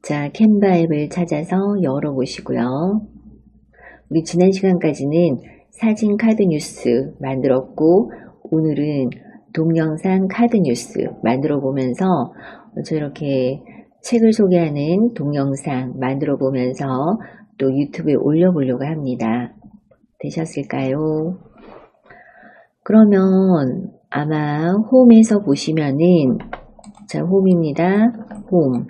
자, 캔바 앱을 찾아서 열어보시고요. 우리 지난 시간까지는 사진 카드 뉴스 만들었고, 오늘은 동영상 카드 뉴스 만들어 보면서 저렇게 책을 소개하는 동영상 만들어 보면서 또 유튜브에 올려보려고 합니다. 되셨을까요? 그러면 아마 홈에서 보시면은, 자, 홈입니다. 홈.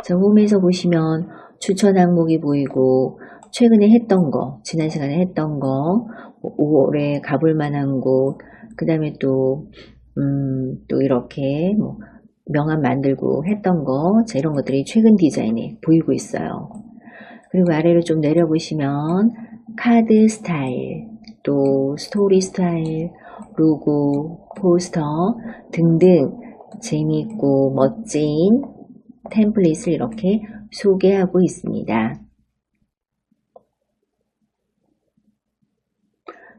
자, 홈에서 보시면 추천 항목이 보이고, 최근에 했던 거, 지난 시간에 했던 거, 5월에 가볼 만한 곳, 그 다음에 또 이렇게 명함 만들고 했던 거, 자, 이런 것들이 최근 디자인에 보이고 있어요. 그리고 아래로 좀 내려보시면 카드 스타일, 또 스토리 스타일, 로고, 포스터 등등 재미있고 멋진 템플릿을 이렇게 소개하고 있습니다.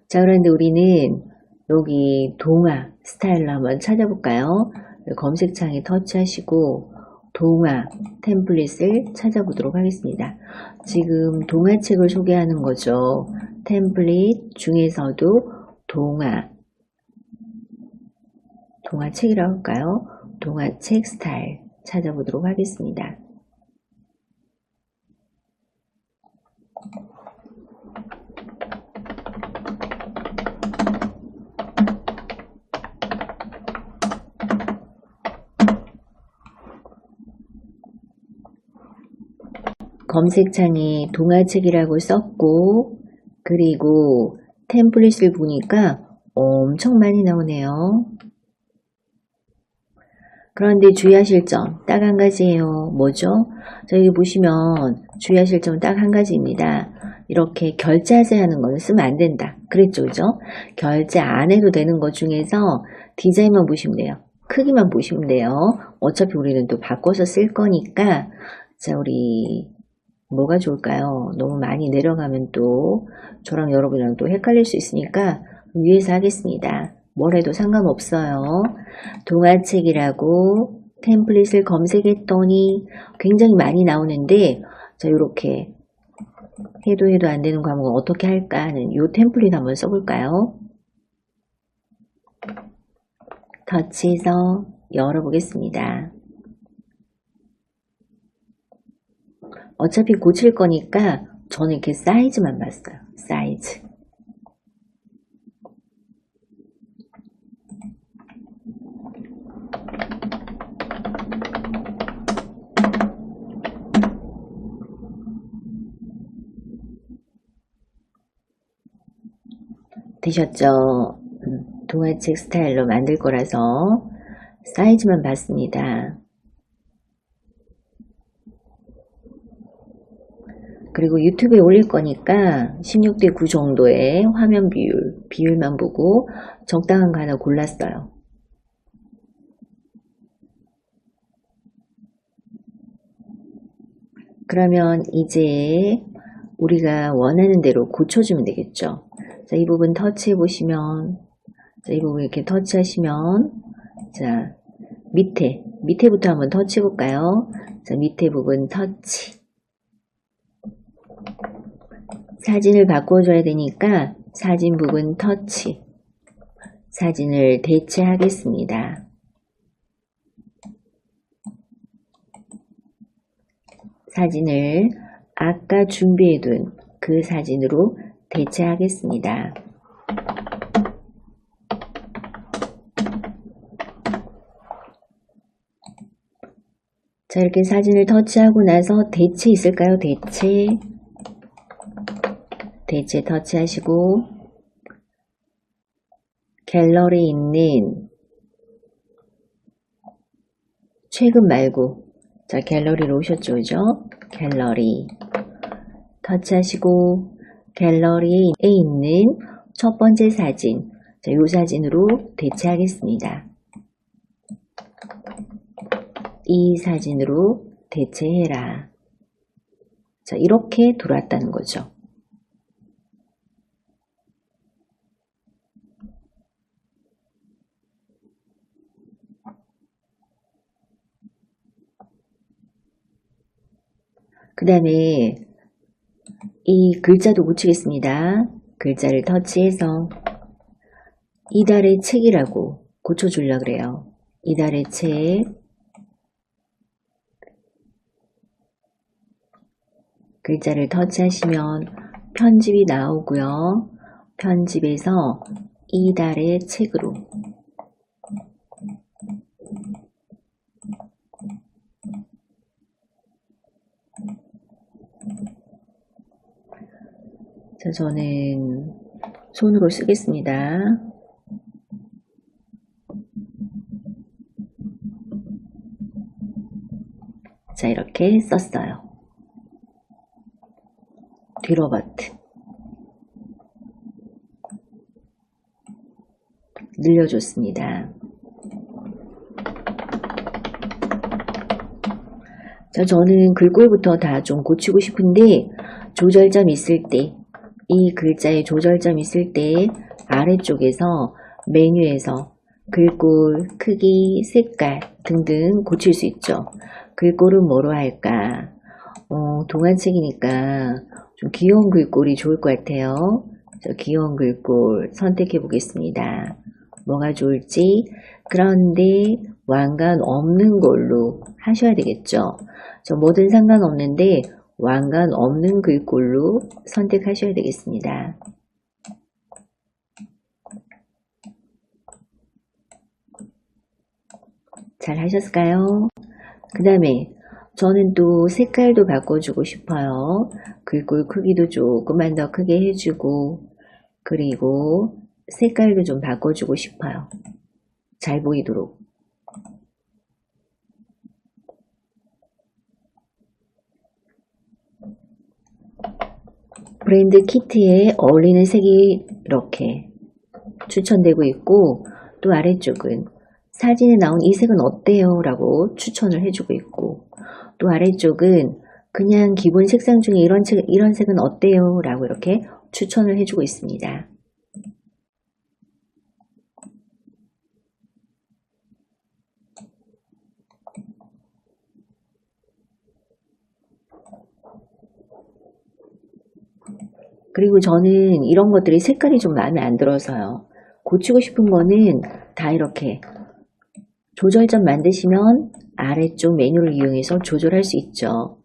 자, 그런데 우리는 여기 동화 스타일로 한번 찾아볼까요? 검색창에 터치하시고 동화 템플릿을 찾아보도록 하겠습니다. 지금 동화책을 소개하는 거죠. 템플릿 중에서도 동화책이라고 할까요? 동화책 스타일 찾아보도록 하겠습니다. 검색창에 동화책이라고 썼고, 그리고 템플릿을 보니까 엄청 많이 나오네요. 그런데 주의하실 점 딱 한 가지예요. 뭐죠? 여기 보시면 주의하실 점 딱 한 가지입니다. 이렇게 결제하세요 하는 건 쓰면 안 된다. 그랬죠, 그죠? 결제 안 해도 되는 것 중에서 디자인만 보시면 돼요. 크기만 보시면 돼요. 어차피 우리는 또 바꿔서 쓸 거니까. 자, 우리 뭐가 좋을까요? 너무 많이 내려가면 또 저랑 여러분이랑 또 헷갈릴 수 있으니까 위에서 하겠습니다. 뭘 해도 상관없어요. 동화책이라고 템플릿을 검색했더니 굉장히 많이 나오는데, 자, 이렇게 해도 안 되는 과목은 어떻게 할까 하는 이 템플릿 한번 써볼까요? 터치해서 열어보겠습니다. 어차피 고칠 거니까 저는 이렇게 사이즈만 봤어요. 사이즈. 되셨죠? 동화책 스타일로 만들 거라서 사이즈만 봤습니다. 그리고 유튜브에 올릴 거니까 16대 9 정도의 화면 비율만 보고 적당한 거 하나 골랐어요. 그러면 이제 우리가 원하는 대로 고쳐주면 되겠죠. 자, 이 부분 터치해 보시면, 자, 이 부분 이렇게 터치하시면, 자, 밑에부터 한번 터치해 볼까요? 자, 밑에 부분 터치. 사진을 바꿔줘야 되니까 사진 부분 터치. 사진을 대체하겠습니다. 사진을 아까 준비해둔 그 사진으로 대체하겠습니다. 자, 이렇게 사진을 터치하고 나서 대체 있을까요? 대체 터치하시고 갤러리에 있는 최근 말고, 자, 갤러리로 오셨죠, 그죠? 갤러리 터치하시고 갤러리에 있는 첫 번째 사진, 자, 이 사진으로 대체하겠습니다. 이 사진으로 대체해라. 자, 이렇게 들어왔다는 거죠. 그 다음에 이 글자도 고치겠습니다. 글자를 터치해서 이달의 책이라고 고쳐주려고 그래요. 이달의 책. 글자를 터치하시면 편집이 나오고요. 편집에서 이달의 책으로. 자, 저는 손으로 쓰겠습니다. 자, 이렇게 썼어요. 뒤로 버튼 늘려줬습니다. 자, 저는 글꼴부터 다 좀 고치고 싶은데 조절점 있을 때, 이 글자에 조절점 있을 때 아래쪽에서 메뉴에서 글꼴, 크기, 색깔 등등 고칠 수 있죠. 글꼴은 뭐로 할까? 동화책이니까 좀 귀여운 글꼴이 좋을 것 같아요. 귀여운 글꼴 선택해 보겠습니다. 뭐가 좋을지. 그런데 왕관 없는 걸로 하셔야 되겠죠. 뭐든 상관없는데 왕관 없는 글꼴로 선택하셔야 되겠습니다. 잘 하셨을까요? 그 다음에 저는 또 색깔도 바꿔주고 싶어요. 글꼴 크기도 조금만 더 크게 해주고, 그리고 색깔도 좀 바꿔주고 싶어요. 잘 보이도록. 브랜드 키트에 어울리는 색이 이렇게 추천되고 있고, 또 아래쪽은 사진에 나온 이 색은 어때요? 라고 추천을 해주고 있고, 또 아래쪽은 그냥 기본 색상 중에 이런 색은 어때요? 라고 이렇게 추천을 해주고 있습니다. 그리고 저는 이런 것들이 색깔이 좀 마음에 안 들어서요. 고치고 싶은 거는 다 이렇게 조절점 만드시면 아래쪽 메뉴를 이용해서 조절할 수 있죠.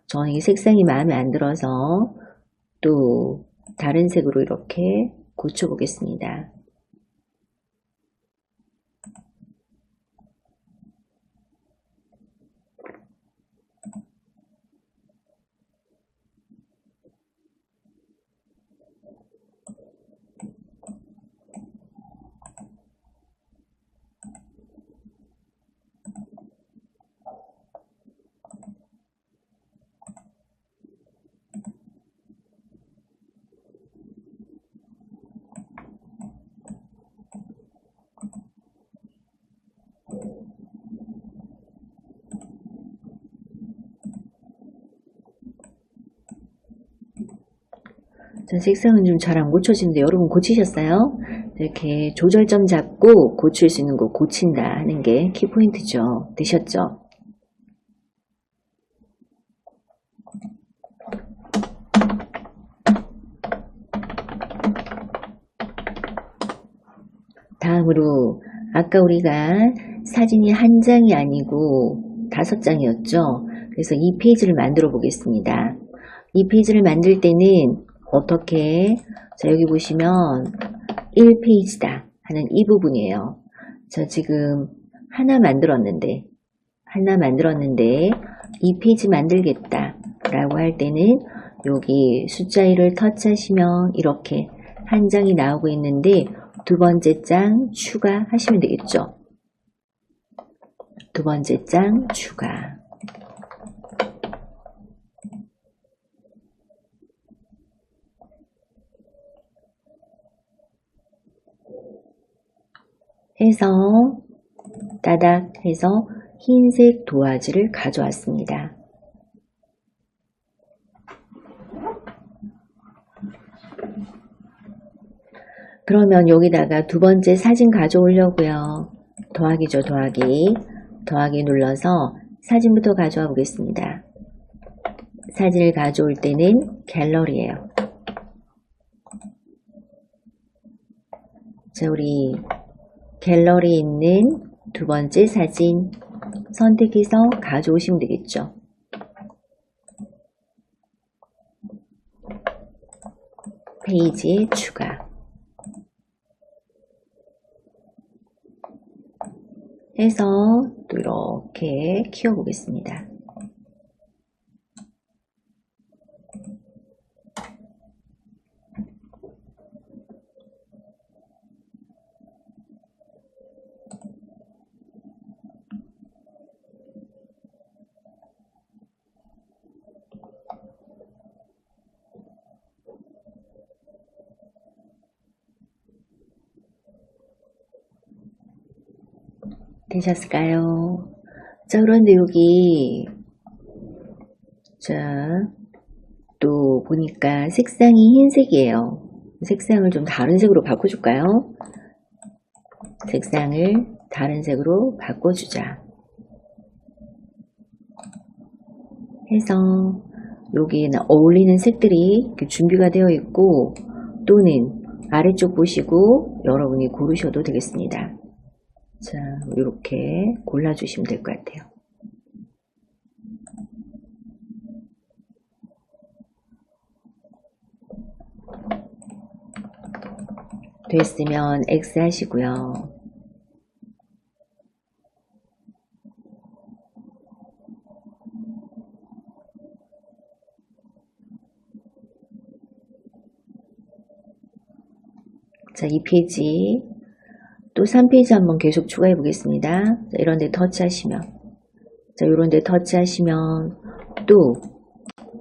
저는 이 색상이 마음에 안 들어서 또 다른 색으로 이렇게 고쳐보겠습니다. 전 색상은 좀 잘 안 고쳐지는데 여러분 고치셨어요? 이렇게 조절점 잡고 고칠 수 있는 거 고친다 하는 게 키포인트죠. 되셨죠? 다음으로 아까 우리가 사진이 한 장이 아니고 5장이었죠. 그래서 이 페이지를 만들어 보겠습니다. 이 페이지를 만들 때는 어떻게, 자 여기 보시면 1페이지다 하는 이 부분이에요. 저 지금 하나 만들었는데 이 페이지 만들겠다 라고 할 때는 여기 숫자 1을 터치하시면 이렇게 한 장이 나오고 있는데 두 번째 장 추가하시면 되겠죠. 두 번째 장 추가. 해서 따닥 해서 흰색 도화지를 가져왔습니다. 그러면 여기다가 두 번째 사진 가져오려고요. 더하기죠, 더하기. 더하기 눌러서 사진부터 가져와 보겠습니다. 사진을 가져올 때는 갤러리예요. 자, 우리 갤러리에 있는 두 번째 사진 선택해서 가져오시면 되겠죠. 페이지에 추가 해서 또 이렇게 키워보겠습니다. 되셨을까요? 자, 그런데 여기 자, 또 보니까 색상이 흰색이에요. 색상을 좀 다른 색으로 바꿔줄까요? 색상을 다른 색으로 바꿔주자. 해서 여기에는 어울리는 색들이 준비가 되어 있고, 또는 아래쪽 보시고 여러분이 고르셔도 되겠습니다. 자, 이렇게 골라주시면 될 것 같아요. 됐으면 X 하시고요. 자, 이 페이지 또 3페이지 한번 계속 추가해 보겠습니다. 자, 이런 데 터치하시면, 자, 이런 데 터치하시면 또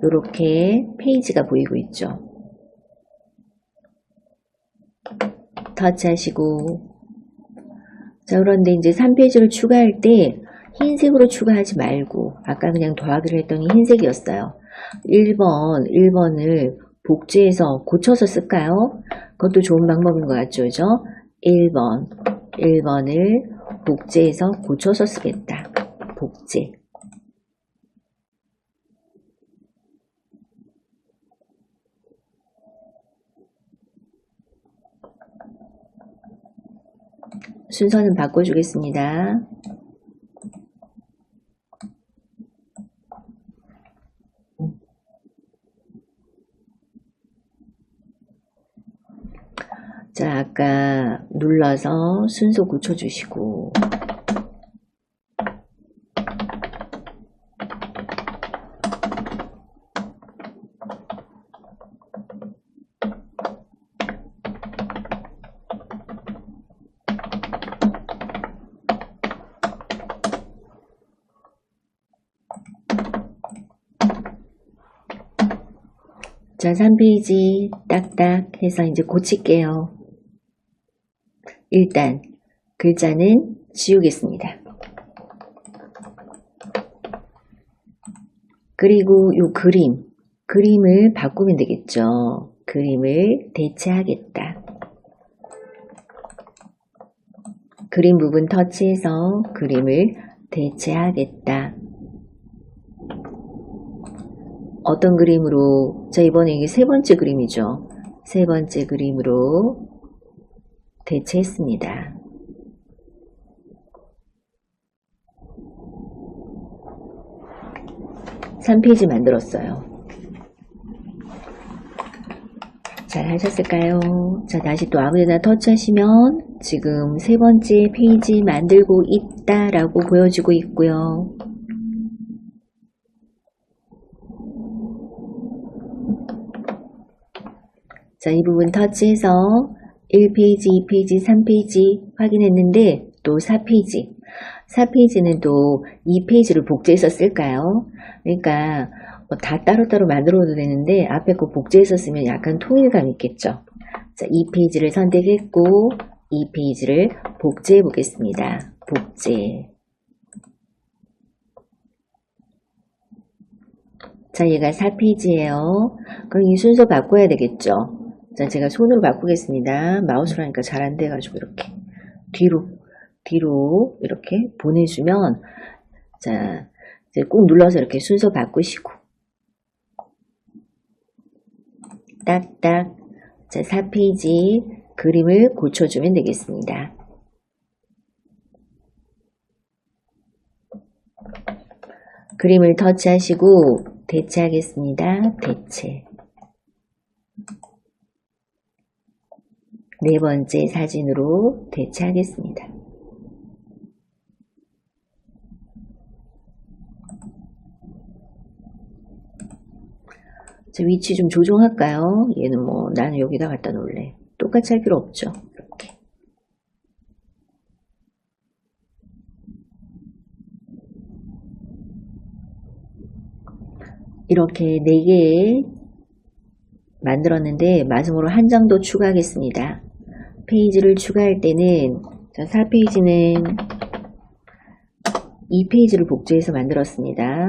이렇게 페이지가 보이고 있죠. 터치하시고, 자, 그런데 이제 3페이지를 추가할 때 흰색으로 추가하지 말고, 아까 그냥 더하기를 했더니 흰색이었어요. 1번을 복제해서 고쳐서 쓸까요? 그것도 좋은 방법인 것 같죠, 그죠? 1번을 복제해서 고쳐서 쓰겠다. 복제. 순서는 바꿔주겠습니다. 자, 아까 눌러서 순서 고쳐주시고, 자, 3페이지 딱딱 해서 이제 고칠게요. 일단 글자는 지우겠습니다. 그리고 요 그림을 바꾸면 되겠죠. 그림을 대체하겠다. 그림 부분 터치해서 그림을 대체하겠다. 어떤 그림으로? 자, 이번에 이게 세 번째 그림이죠. 세 번째 그림으로 대체했습니다. (3페이지) 만들었어요. 잘 하셨을까요? 자, 다시 또 아무데나 터치하시면 지금 세 번째 페이지 만들고 있다라고 보여지고 있고요. 자, 이 부분 터치해서 1페이지, 2페이지, 3페이지 확인했는데 또 4페이지. 4페이지는 또 2페이지를 복제해서 쓸까요? 그러니까 다 따로따로 만들어도 되는데 앞에 거 복제해서 쓰면 약간 통일감 있겠죠. 자, 2페이지를 선택했고 2페이지를 복제해 보겠습니다. 복제. 자, 얘가 4페이지예요. 그럼 이 순서 바꿔야 되겠죠. 자, 제가 손으로 바꾸겠습니다. 마우스로 하니까 잘 안 돼가지고 이렇게 뒤로 이렇게 보내주면, 자, 이제 꾹 눌러서 이렇게 순서 바꾸시고, 딱딱. 자, 4페이지 그림을 고쳐주면 되겠습니다. 그림을 터치하시고 대체하겠습니다. 대체. 네 번째 사진으로 대체하겠습니다. 자, 위치 좀 조정할까요? 얘는 뭐 나는 여기다 갖다 놓을래. 똑같이 할 필요 없죠. 이렇게 4개 만들었는데 마지막으로 한 장 더 추가하겠습니다. 페이지를 추가할 때는 자, 4페이지는 2페이지를 복제해서 만들었습니다.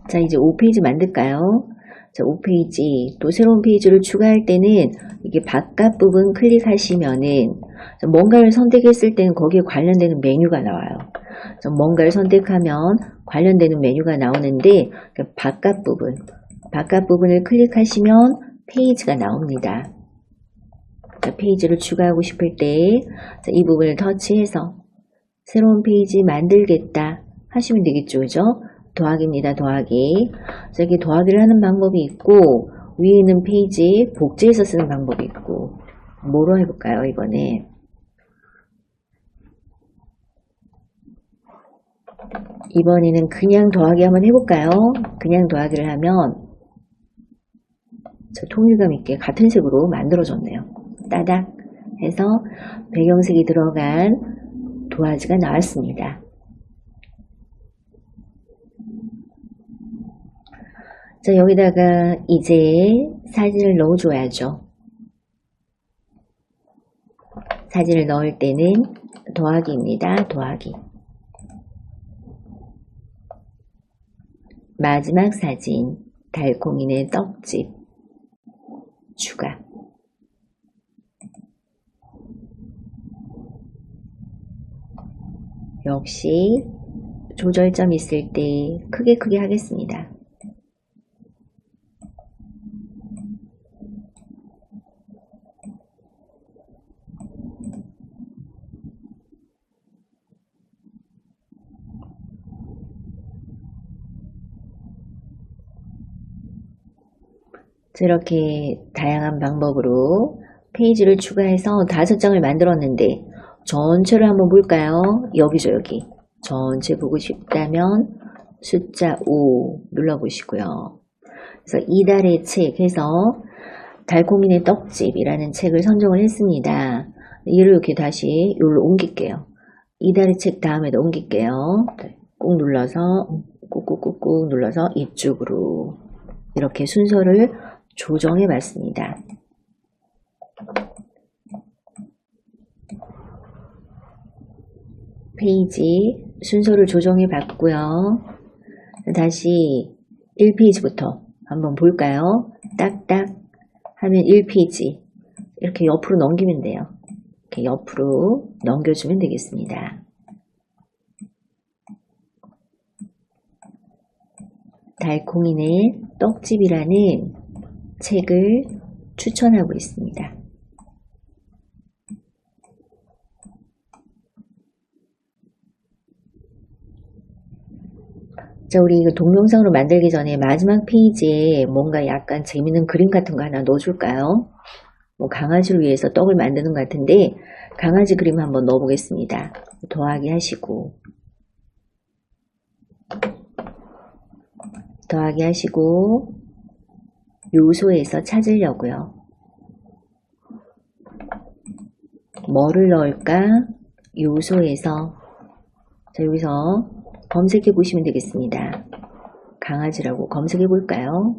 자, 이제 5페이지 만들까요? 자, 5페이지 또 새로운 페이지를 추가할 때는 이게 바깥 부분 클릭하시면은 뭔가를 선택했을 때는 거기에 관련되는 메뉴가 나와요. 뭔가를 선택하면 관련되는 메뉴가 나오는데 바깥 부분을 클릭하시면 페이지가 나옵니다. 자, 페이지를 추가하고 싶을 때 이 부분을 터치해서 새로운 페이지 만들겠다 하시면 되겠죠. 그죠? 더하기입니다. 더하기. 자, 이렇게 더하기를 하는 방법이 있고 위에 있는 페이지 복제해서 쓰는 방법이 있고 뭐로 해볼까요? 이번에는 그냥 더하기 한번 해볼까요? 그냥 더하기를 하면 통일감 있게 같은 색으로 만들어졌네요. 따닥 해서 배경색이 들어간 도화지가 나왔습니다. 자, 여기다가 이제 사진을 넣어줘야죠. 사진을 넣을 때는 더하기입니다. 더하기. 마지막 사진, 달콩이네 떡집 추가. 역시 조절점 있을 때 크게 하겠습니다. 이렇게 다양한 방법으로 페이지를 추가해서 5장을 만들었는데 전체를 한번 볼까요? 여기죠, 여기. 전체 보고 싶다면 숫자 5 눌러보시고요. 그래서 이달의 책 해서 달콩이네 떡집이라는 책을 선정을 했습니다. 얘를 이렇게 다시 여기로 옮길게요. 이달의 책 다음에도 옮길게요. 꾹 눌러서 꾹꾹꾹꾹 눌러서 이쪽으로 이렇게 순서를 조정해 봤습니다. 페이지 순서를 조정해 봤고요. 다시 1페이지부터 한번 볼까요? 딱딱 하면 1페이지 이렇게 옆으로 넘기면 돼요. 이렇게 옆으로 넘겨주면 되겠습니다. 달콩이네 떡집이라는 책을 추천하고 있습니다. 자, 우리 이거 동영상으로 만들기 전에 마지막 페이지에 뭔가 약간 재밌는 그림 같은 거 하나 넣어줄까요? 뭐 강아지를 위해서 떡을 만드는 것 같은데 강아지 그림 한번 넣어보겠습니다. 더하기 하시고 더하기 하시고 요소에서 찾으려고요. 뭐를 넣을까? 요소에서 자, 여기서 검색해 보시면 되겠습니다. 강아지라고 검색해 볼까요?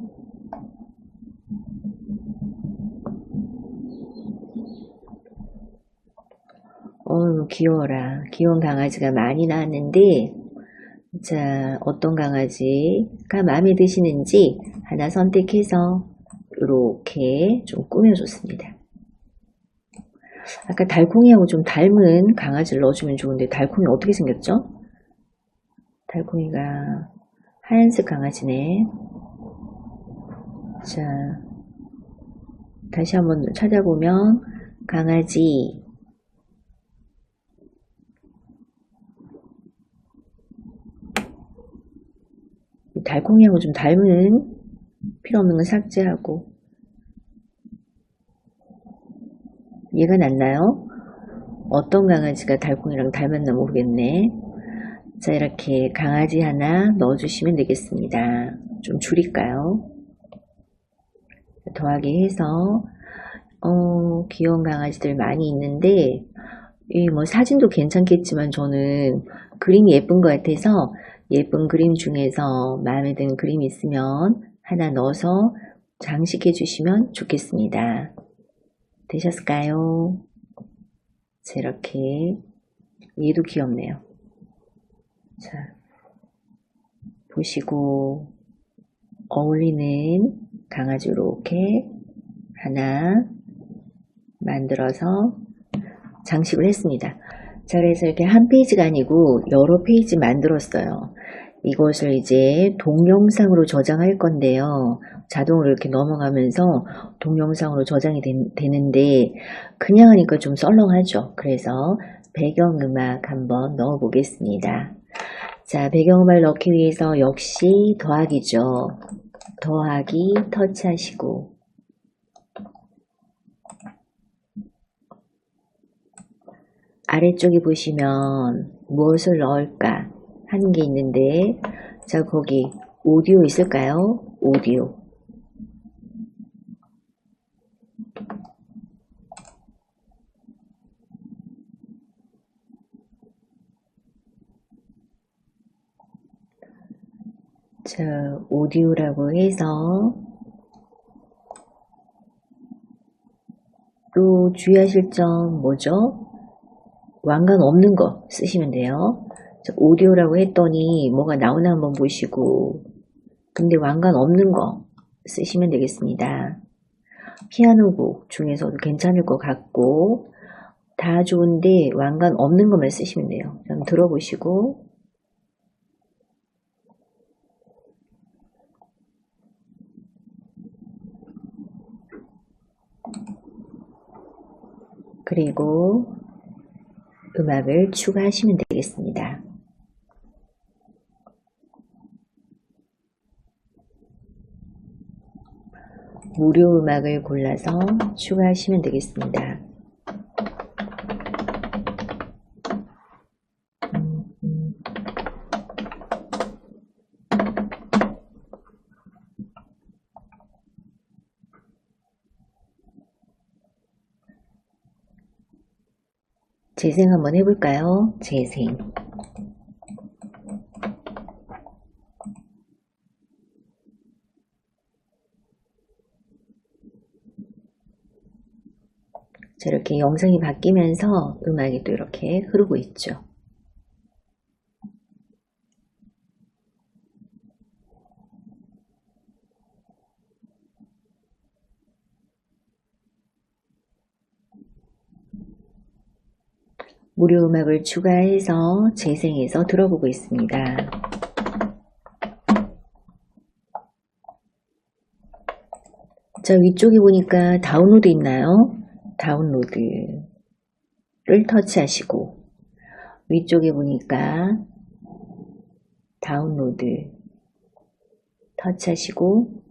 귀여워라. 귀여운 강아지가 많이 나왔는데 자, 어떤 강아지가 마음에 드시는지 하나 선택해서 이렇게 좀 꾸며줬습니다. 아까 달콩이하고 좀 닮은 강아지를 넣어주면 좋은데 달콩이 어떻게 생겼죠? 달콩이가 하얀색 강아지네. 자, 다시 한번 찾아보면 강아지, 달콩이하고 좀 닮은, 필요 없는 건 삭제하고. 이해가 났나요? 어떤 강아지가 달콩이랑 닮았나 모르겠네. 자, 이렇게 강아지 하나 넣어주시면 되겠습니다. 좀 줄일까요? 더하기 해서 귀여운 강아지들 많이 있는데 뭐 사진도 괜찮겠지만 저는 그림이 예쁜 것 같아서 예쁜 그림 중에서 마음에 드는 그림이 있으면 하나 넣어서 장식해 주시면 좋겠습니다. 되셨을까요? 자, 이렇게 얘도 귀엽네요. 자, 보시고 어울리는 강아지로 이렇게 하나 만들어서 장식을 했습니다. 자, 그래서 이렇게 한 페이지가 아니고 여러 페이지 만들었어요. 이것을 이제 동영상으로 저장할 건데요. 자동으로 이렇게 넘어가면서 동영상으로 저장이 되는데 그냥 하니까 좀 썰렁하죠. 그래서 배경음악 한번 넣어 보겠습니다. 자, 배경음악을 넣기 위해서 역시 더하기죠. 더하기 터치하시고 아래쪽에 보시면 무엇을 넣을까 하는 게 있는데 자, 거기 오디오 있을까요? 오디오. 자, 오디오라고 해서 또 주의하실 점 뭐죠? 왕관 없는 거 쓰시면 돼요. 자, 오디오라고 했더니 뭐가 나오나 한번 보시고 근데 왕관 없는 거 쓰시면 되겠습니다. 피아노곡 중에서도 괜찮을 것 같고 다 좋은데 왕관 없는 것만 쓰시면 돼요. 한번 들어보시고 그리고 음악을 추가하시면 되겠습니다. 무료 음악을 골라서 추가하시면 되겠습니다. 재생 한번 해볼까요? 재생. 자, 이렇게 영상이 바뀌면서 음악이 또 이렇게 흐르고 있죠. 무료 음악을 추가해서 재생해서 들어보고 있습니다. 자, 위쪽에 보니까 다운로드 있나요? 다운로드를 터치하시고 위쪽에 보니까 다운로드 터치하시고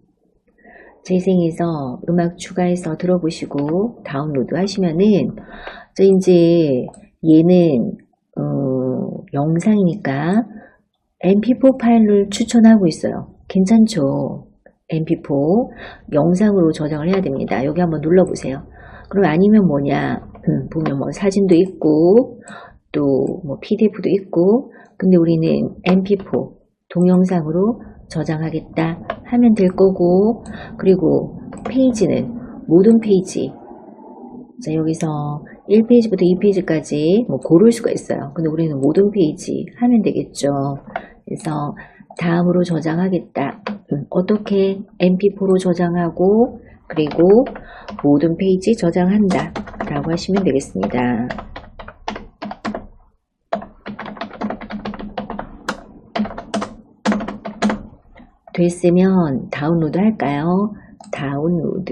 재생해서 음악 추가해서 들어보시고 다운로드 하시면은 자, 이제 얘는 영상이니까 mp4 파일을 추천하고 있어요. 괜찮죠? mp4 영상으로 저장을 해야 됩니다. 여기 한번 눌러보세요. 그럼 아니면 뭐냐 보면 뭐 사진도 있고 또 뭐 pdf도 있고 근데 우리는 mp4 동영상으로 저장하겠다 하면 될 거고 그리고 페이지는 모든 페이지 자, 여기서 1페이지부터 2페이지까지 뭐 고를 수가 있어요. 근데 우리는 모든 페이지 하면 되겠죠. 그래서 다음으로 저장하겠다. 어떻게 mp4로 저장하고 그리고 모든 페이지 저장한다. 라고 하시면 되겠습니다. 됐으면 다운로드 할까요? 다운로드.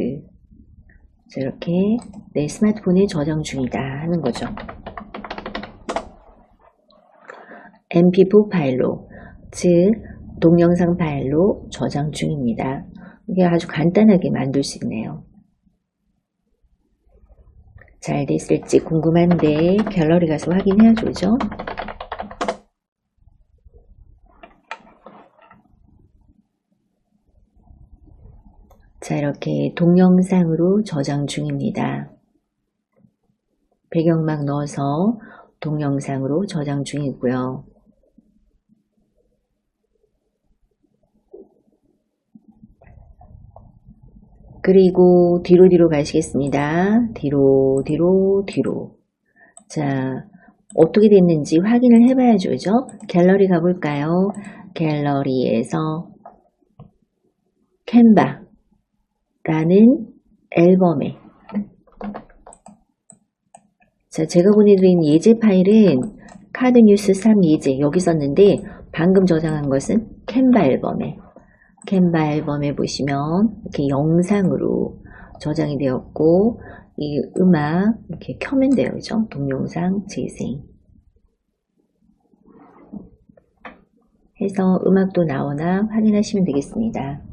이렇게 내 스마트폰에 저장 중이다 하는 거죠. mp4 파일로, 즉 동영상 파일로 저장 중입니다. 이게 아주 간단하게 만들 수 있네요. 잘 됐을지 궁금한데 갤러리 가서 확인해야죠. 그죠? 자, 이렇게 동영상으로 저장 중입니다. 배경음악 넣어서 동영상으로 저장 중이고요. 그리고 뒤로 가시겠습니다. 뒤로. 자, 어떻게 됐는지 확인을 해봐야죠. 그죠? 갤러리 가볼까요? 갤러리에서 캔바라는 앨범에, 자, 제가 보내드린 예제 파일은 카드뉴스 3 예제 여기 썼는데 방금 저장한 것은 캔바 앨범에 보시면 이렇게 영상으로 저장이 되었고, 이 음악 이렇게 켜면 돼요. 그죠? 동영상 재생 해서 음악도 나오나 확인하시면 되겠습니다.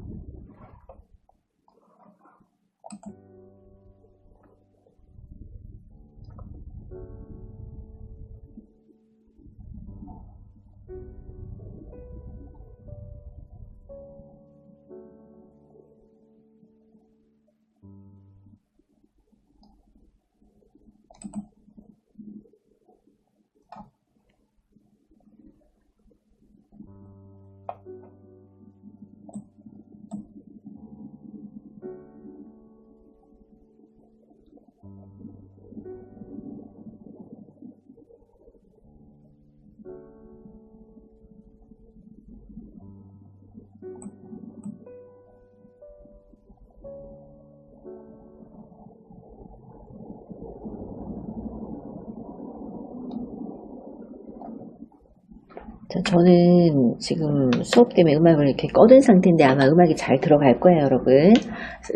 자, 저는 지금 수업 때문에 음악을 이렇게 꺼둔 상태인데 아마 음악이 잘 들어갈 거예요, 여러분.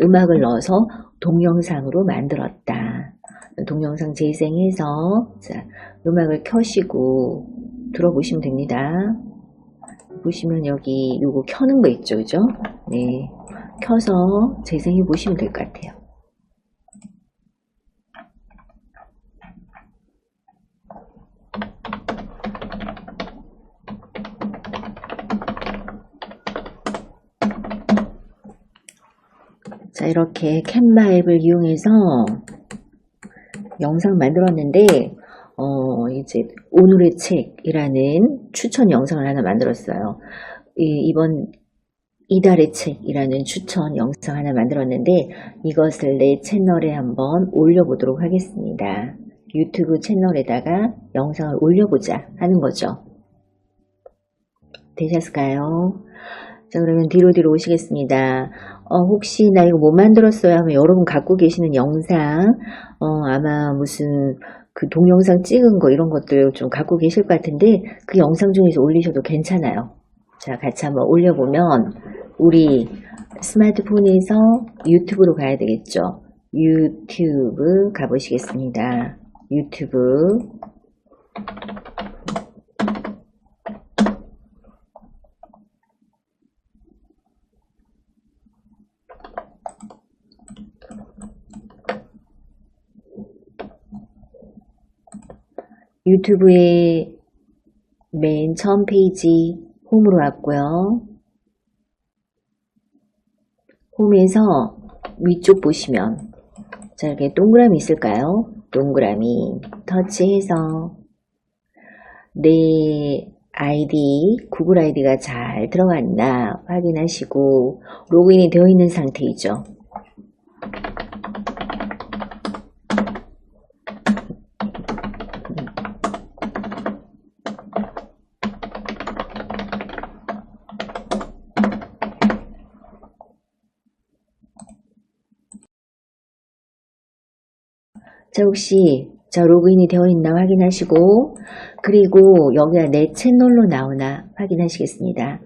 음악을 넣어서 동영상으로 만들었다. 동영상 재생해서, 자, 음악을 켜시고 들어보시면 됩니다. 보시면 여기 요거 켜는 거 있죠, 그죠? 네, 켜서 재생해 보시면 될 것 같아요. 자, 이렇게 캔바 앱을 이용해서 영상 만들었는데, 이제 오늘의 책이라는 추천 영상을 하나 만들었어요. 이달의 책이라는 추천 영상 하나 만들었는데, 이것을 내 채널에 한번 올려보도록 하겠습니다. 유튜브 채널에다가 영상을 올려보자 하는 거죠. 되셨을까요? 자, 그러면 뒤로 오시겠습니다. 혹시 나 이거 못 만들었어요 하면 여러분 갖고 계시는 영상, 아마 무슨 그 동영상 찍은 거 이런 것들 좀 갖고 계실 것 같은데, 그 영상 중에서 올리셔도 괜찮아요. 자, 같이 한번 올려보면, 우리 스마트폰에서 유튜브로 가야 되겠죠. 유튜브 가보시겠습니다. 유튜브. 유튜브의 맨 처음 페이지 홈으로 왔고요. 홈에서 위쪽 보시면, 자, 이렇게 동그라미 있을까요? 동그라미 터치해서 내 아이디, 구글 아이디가 잘 들어갔나 확인하시고 로그인이 되어 있는 상태이죠. 자, 혹시 로그인이 되어 있나 확인하시고, 그리고 여기가 내 채널로 나오나 확인하시겠습니다.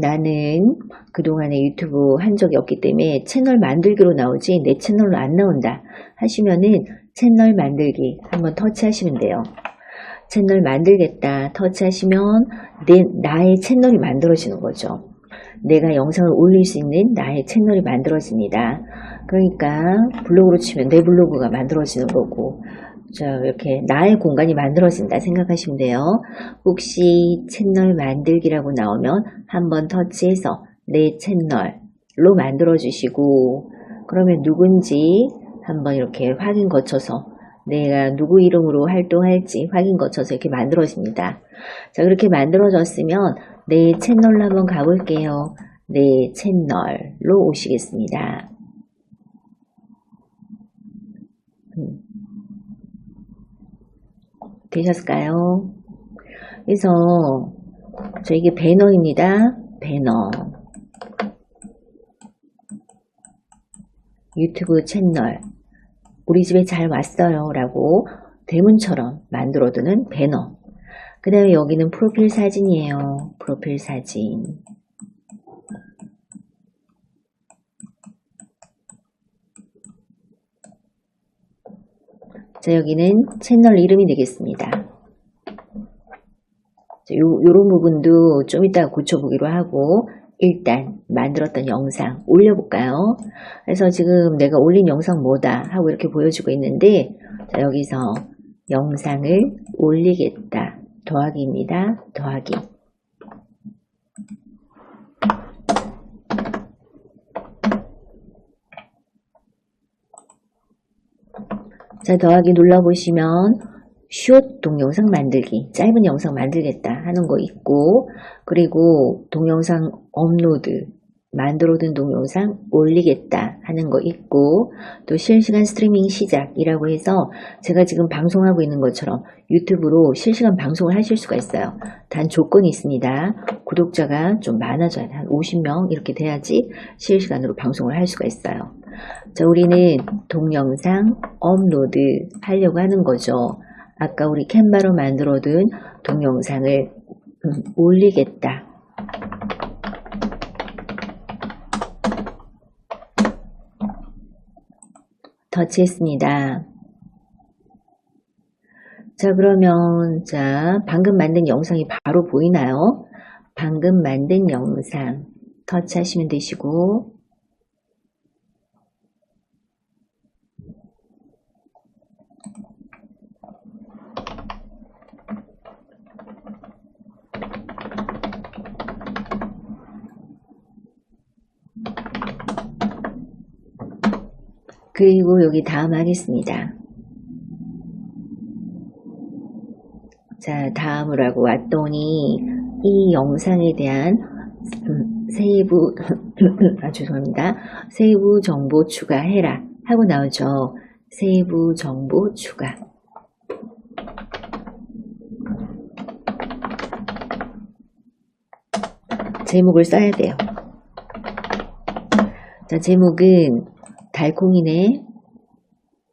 나는 그동안에 유튜브 한 적이 없기 때문에 채널 만들기로 나오지 내 채널로 안 나온다 하시면은 채널 만들기 한번 터치하시면 돼요. 채널 만들겠다 터치하시면 나의 채널이 만들어지는 거죠. 내가 영상을 올릴 수 있는 나의 채널이 만들어집니다. 그러니까 블로그로 치면 내 블로그가 만들어지는 거고, 자, 이렇게 나의 공간이 만들어진다 생각하시면 돼요. 혹시 채널 만들기라고 나오면 한번 터치해서 내 채널로 만들어 주시고, 그러면 누군지 한번 이렇게 확인 거쳐서 내가 누구 이름으로 활동할지 확인 거쳐서 이렇게 만들어집니다. 자, 그렇게 만들어졌으면 내 채널로 한번 가볼게요. 내 채널로 오시겠습니다. 되셨을까요? 그래서 이게 배너입니다. 배너. 유튜브 채널. 우리 집에 잘 왔어요 라고 대문처럼 만들어두는 배너. 그 다음에 여기는 프로필 사진이에요. 프로필 사진. 자, 여기는 채널 이름이 되겠습니다. 요런 부분도 좀 이따 고쳐보기로 하고, 일단 만들었던 영상 올려볼까요? 그래서 지금 내가 올린 영상 뭐다 하고 이렇게 보여주고 있는데, 자, 여기서 영상을 올리겠다. 더하기입니다. 더하기. 자, 더하기 눌러보시면 숏 동영상 만들기, 짧은 영상 만들겠다 하는 거 있고, 그리고 동영상 업로드, 만들어둔 동영상 올리겠다 하는 거 있고, 또 실시간 스트리밍 시작이라고 해서 제가 지금 방송하고 있는 것처럼 유튜브로 실시간 방송을 하실 수가 있어요. 단 조건이 있습니다. 구독자가 좀 많아져야 돼. 한 50명 이렇게 돼야지 실시간으로 방송을 할 수가 있어요. 자, 우리는 동영상 업로드 하려고 하는 거죠. 아까 우리 캔바로 만들어둔 동영상을 올리겠다. 터치했습니다. 자, 그러면 방금 만든 영상이 바로 보이나요? 방금 만든 영상 터치하시면 되시고, 그리고 여기 다음 하겠습니다. 자, 다음으로 하고 왔더니 이 영상에 대한 세부 죄송합니다. 세부 정보 추가해라 하고 나오죠. 세부 정보 추가. 제목을 써야 돼요. 자, 제목은 달콩이네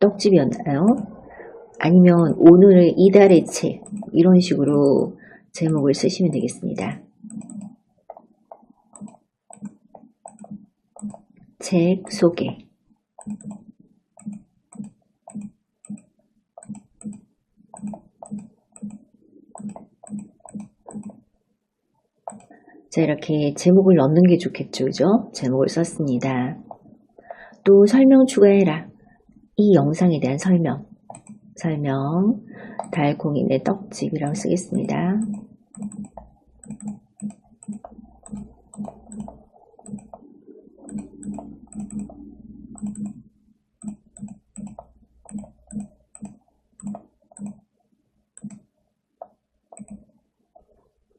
떡집이었나요? 아니면 오늘의 이달의 책, 이런 식으로 제목을 쓰시면 되겠습니다. 책 소개. 자, 이렇게 제목을 넣는 게 좋겠죠, 그죠? 제목을 썼습니다. 또 설명 추가해라. 이 영상에 대한 설명, 달콩이네 떡집이라고 쓰겠습니다.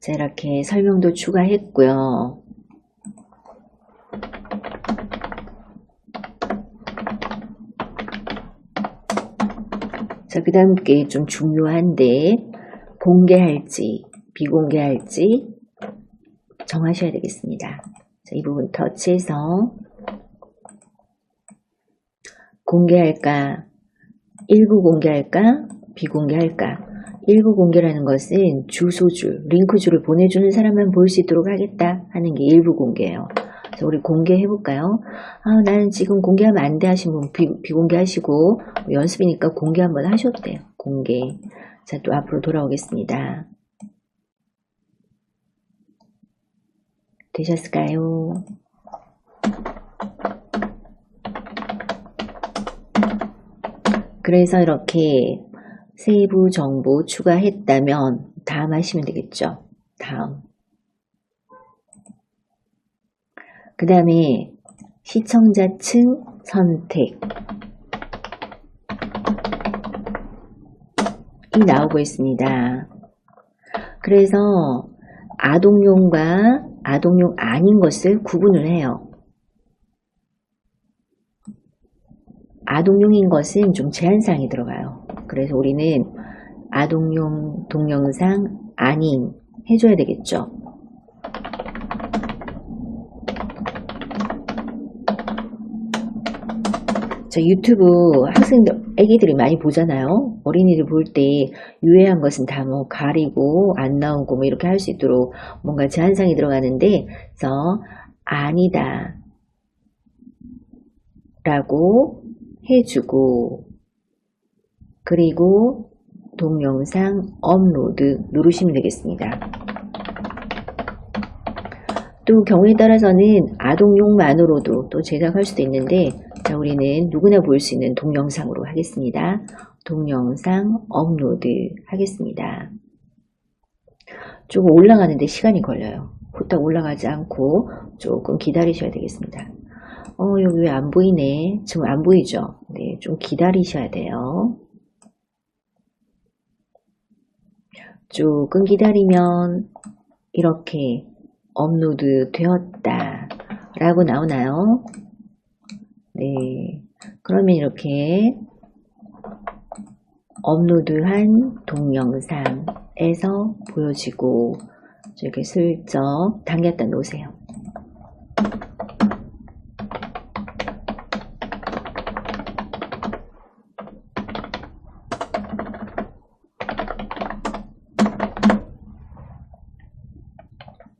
자, 이렇게 설명도 추가했고요. 자, 그 다음 게 좀 중요한데, 공개할지 비공개할지 정하셔야 되겠습니다. 자, 이 부분 터치해서 공개할까, 일부 공개할까? 비공개할까? 일부 공개라는 것은 주소줄, 링크줄을 보내주는 사람만 볼 수 있도록 하겠다 하는 게 일부 공개예요. 그래서 우리 공개해볼까요? 나는 지금 공개하면 안 돼 하신 분 비공개하시고, 연습이니까 공개 한번 하셔도 돼요. 공개. 자, 또 앞으로 돌아오겠습니다. 되셨을까요? 그래서 이렇게 세부 정보 추가했다면 다음 하시면 되겠죠. 다음. 그 다음에 시청자층 선택. 이 나오고 있습니다. 그래서 아동용과 아동용 아닌 것을 구분을 해요. 아동용인 것은 좀 제한사항이 들어가요. 그래서 우리는 아동용 동영상 아닌 해줘야 되겠죠. 자, 유튜브 학생들, 애기들이 많이 보잖아요. 어린이들 볼 때 유해한 것은 다 뭐 가리고 안 나오고 뭐 이렇게 할 수 있도록 뭔가 제한사항이 들어가는데, 그래서 아니다 라고 해주고, 그리고 동영상 업로드 누르시면 되겠습니다. 또 경우에 따라서는 아동용만으로도 또 제작할 수도 있는데, 자, 우리는 누구나 볼 수 있는 동영상으로 하겠습니다. 동영상 업로드 하겠습니다. 조금 올라가는데 시간이 걸려요. 후딱 올라가지 않고 조금 기다리셔야 되겠습니다. 여기 왜 안 보이네? 지금 안 보이죠? 네, 좀 기다리셔야 돼요. 조금 기다리면 이렇게 업로드 되었다 라고 나오나요? 네, 그러면 이렇게 업로드한 동영상에서 보여지고 이렇게 슬쩍 당겼다 놓으세요.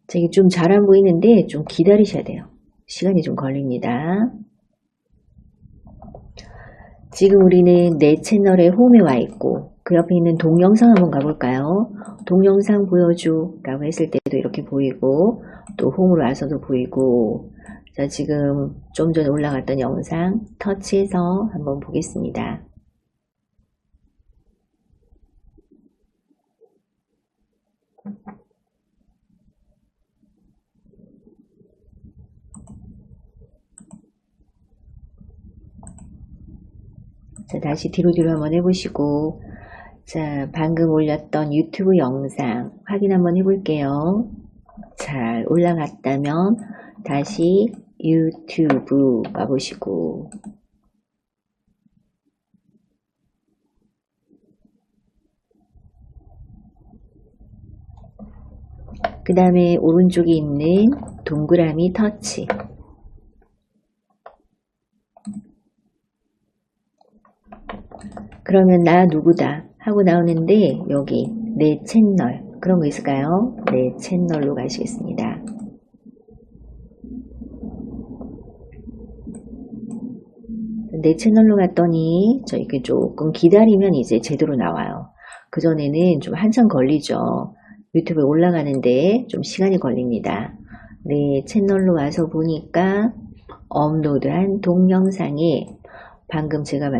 자, 이게 좀 잘 안 보이는데 좀 기다리셔야 돼요. 시간이 좀 걸립니다. 지금 우리는 내 채널의 홈에 와 있고 그 옆에 있는 동영상 한번 가볼까요? 동영상 보여줘 라고 했을 때도 이렇게 보이고 또 홈으로 와서도 보이고, 자, 지금 좀 전에 올라갔던 영상 터치해서 한번 보겠습니다. 자, 다시 뒤로 한번 해보시고, 자, 방금 올렸던 유튜브 영상 확인 한번 해볼게요. 잘 올라갔다면 다시 유튜브 가보시고, 그 다음에 오른쪽에 있는 동그라미 터치, 그러면 나 누구다 하고 나오는데 여기 내 채널 그런 거 있을까요? 내 채널로 가시겠습니다. 내 채널로 갔더니 저렇게 조금 기다리면 이제 제대로 나와요. 그전에는 좀 한참 걸리죠. 유튜브에 올라가는데 좀 시간이 걸립니다. 내 채널로 와서 보니까 업로드한 동영상에 방금 제가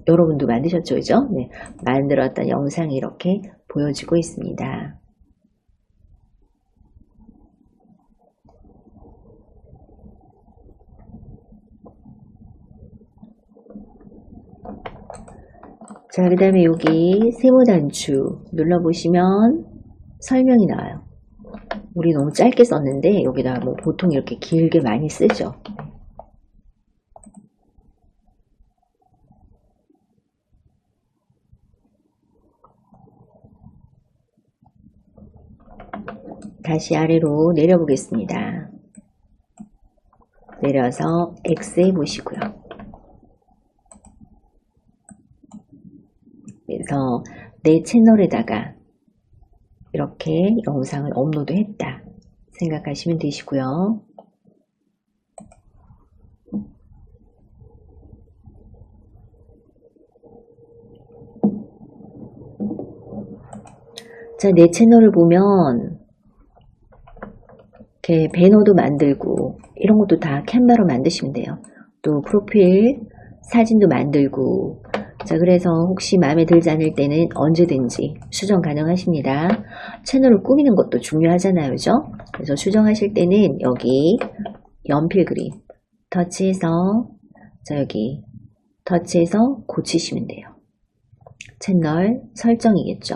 여러분도 만드셨죠, 그죠? 네, 만들었던 영상이 이렇게 보여지고 있습니다. 자, 그 다음에 여기 세모 단추 눌러보시면 설명이 나와요. 우리 너무 짧게 썼는데 여기다 뭐 보통 이렇게 길게 많이 쓰죠. 다시 아래로 내려보겠습니다. 내려서 X 해보시고요. 그래서 내 채널에다가 이렇게 영상을 업로드했다 생각하시면 되시고요. 자, 내 채널을 보면 이렇게 배너도 만들고 이런 것도 다 캔바로 만드시면 돼요. 또 프로필 사진도 만들고, 자, 그래서 혹시 마음에 들지 않을 때는 언제든지 수정 가능하십니다. 채널을 꾸미는 것도 중요하잖아요, 그죠? 그래서 수정하실 때는 여기 연필 그림 터치해서, 자, 여기 터치해서 고치시면 돼요. 채널 설정이겠죠.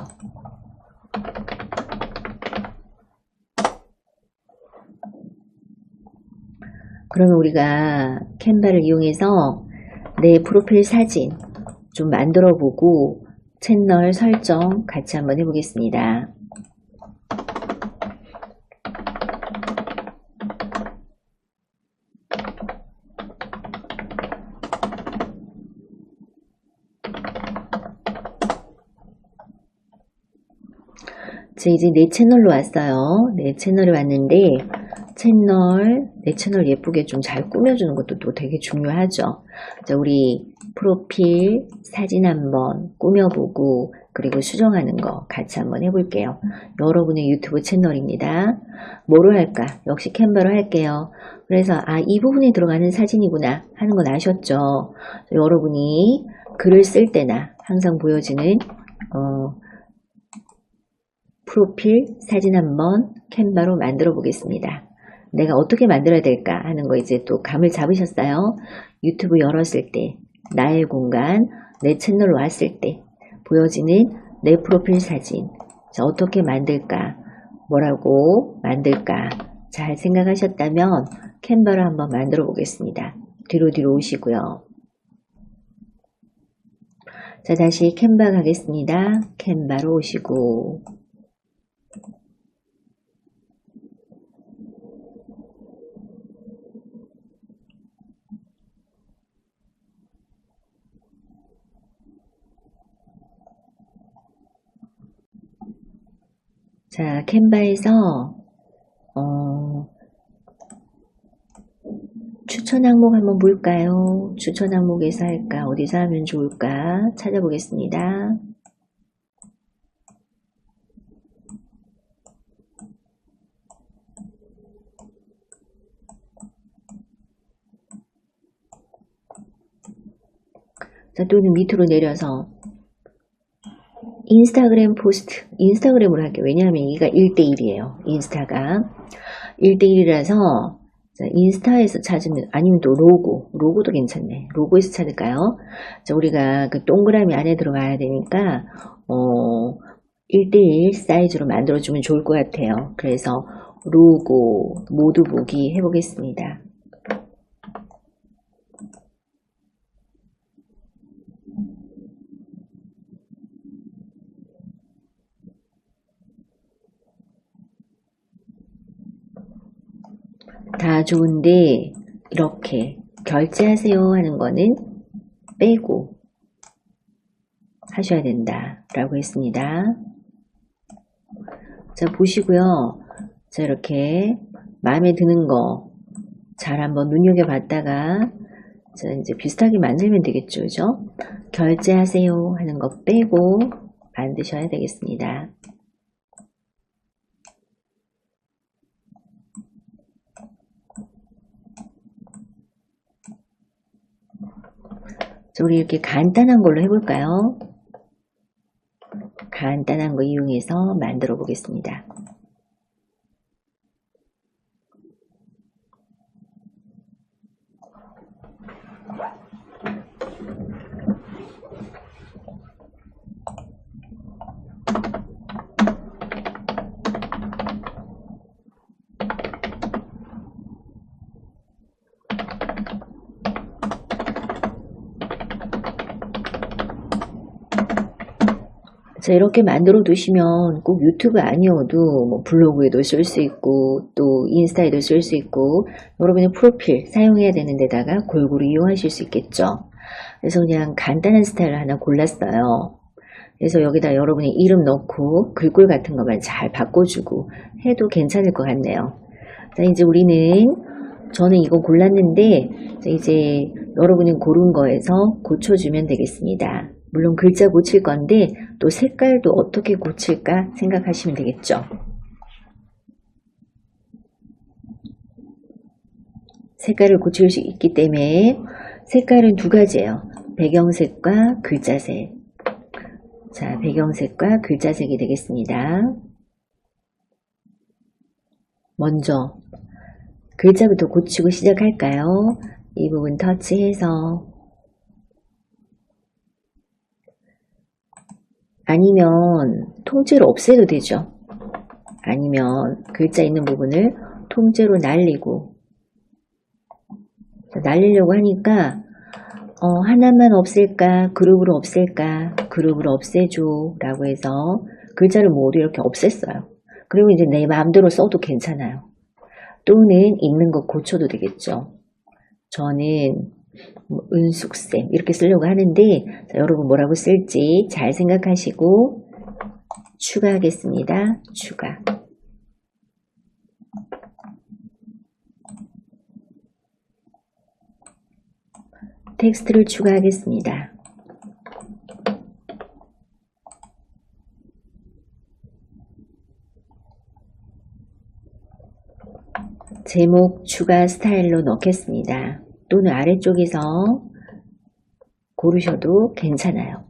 그러면 우리가 캔바를 이용해서 내 프로필 사진 좀 만들어 보고 채널 설정 같이 한번 해보겠습니다. 자, 이제 내 채널로 왔어요. 내 채널에 왔는데 내 채널 예쁘게 좀 잘 꾸며주는 것도 또 되게 중요하죠. 자, 우리 프로필 사진 한번 꾸며보고 그리고 수정하는 거 같이 한번 해볼게요. 여러분의 유튜브 채널입니다. 뭐로 할까? 역시 캔바로 할게요. 그래서 이 부분에 들어가는 사진이구나 하는 건 아셨죠? 여러분이 글을 쓸 때나 항상 보여지는 프로필 사진 한번 캔바로 만들어 보겠습니다. 내가 어떻게 만들어야 될까 하는 거 이제 또 감을 잡으셨어요? 유튜브 열었을 때, 나의 공간, 내 채널로 왔을 때 보여지는 내 프로필 사진. 자, 어떻게 만들까? 뭐라고 만들까? 잘 생각하셨다면 캔바로 한번 만들어 보겠습니다. 뒤로 오시고요. 자, 다시 캔바 가겠습니다. 캔바로 오시고, 자, 캔바에서 추천 항목 한번 볼까요? 추천 항목에서 할까? 어디서 하면 좋을까? 찾아보겠습니다. 자, 또는 밑으로 내려서 인스타그램 포스트, 인스타그램으로 할게요. 왜냐하면 이가 1대1이에요. 인스타가 1대1이라서 인스타에서 찾으면, 아니면 또 로고도 괜찮네. 로고에서 찾을까요? 자, 우리가 그 동그라미 안에 들어가야 되니까 1대1 사이즈로 만들어주면 좋을 것 같아요. 그래서 로고 모두 보기 해보겠습니다. 다 좋은데 이렇게 결제하세요 하는 거는 빼고 하셔야 된다 라고 했습니다. 자, 보시고요. 자, 이렇게 마음에 드는 거 잘 한번 눈여겨봤다가 자, 이제 비슷하게 만들면 되겠죠, 그죠? 결제하세요 하는 거 빼고 만드셔야 되겠습니다. 자, 우리 이렇게 간단한 걸로 해볼까요? 간단한 거 이용해서 만들어 보겠습니다. 자, 이렇게 만들어 두시면 꼭 유튜브 아니어도 뭐 블로그에도 쓸 수 있고 또 인스타에도 쓸 수 있고 여러분의 프로필 사용해야 되는 데다가 골고루 이용하실 수 있겠죠. 그래서 그냥 간단한 스타일을 하나 골랐어요. 그래서 여기다 여러분이 이름 넣고 글꼴 같은 것만 잘 바꿔주고 해도 괜찮을 것 같네요. 자, 이제 저는 이거 골랐는데, 이제 여러분이 고른 거에서 고쳐주면 되겠습니다. 물론 글자 고칠 건데, 또 색깔도 어떻게 고칠까 생각하시면 되겠죠. 색깔을 고칠 수 있기 때문에, 색깔은 두 가지예요. 배경색과 글자색. 자, 배경색과 글자색이 되겠습니다. 먼저 글자부터 고치고 시작할까요? 이 부분 터치해서, 아니면 통째로 없애도 되죠. 아니면 글자 있는 부분을 통째로 날리고, 날리려고 하니까 하나만 없앨까, 그룹으로 없앨까, 그룹으로 없애줘 라고 해서 글자를 모두 이렇게 없앴어요. 그리고 이제 내 마음대로 써도 괜찮아요. 또는 읽는 거 고쳐도 되겠죠. 저는 은숙쌤 이렇게 쓰려고 하는데, 자, 여러분 뭐라고 쓸지 잘 생각하시고 추가하겠습니다. 추가. 텍스트를 추가하겠습니다. 제목 추가 스타일로 넣겠습니다. 또는 아래쪽에서 고르셔도 괜찮아요.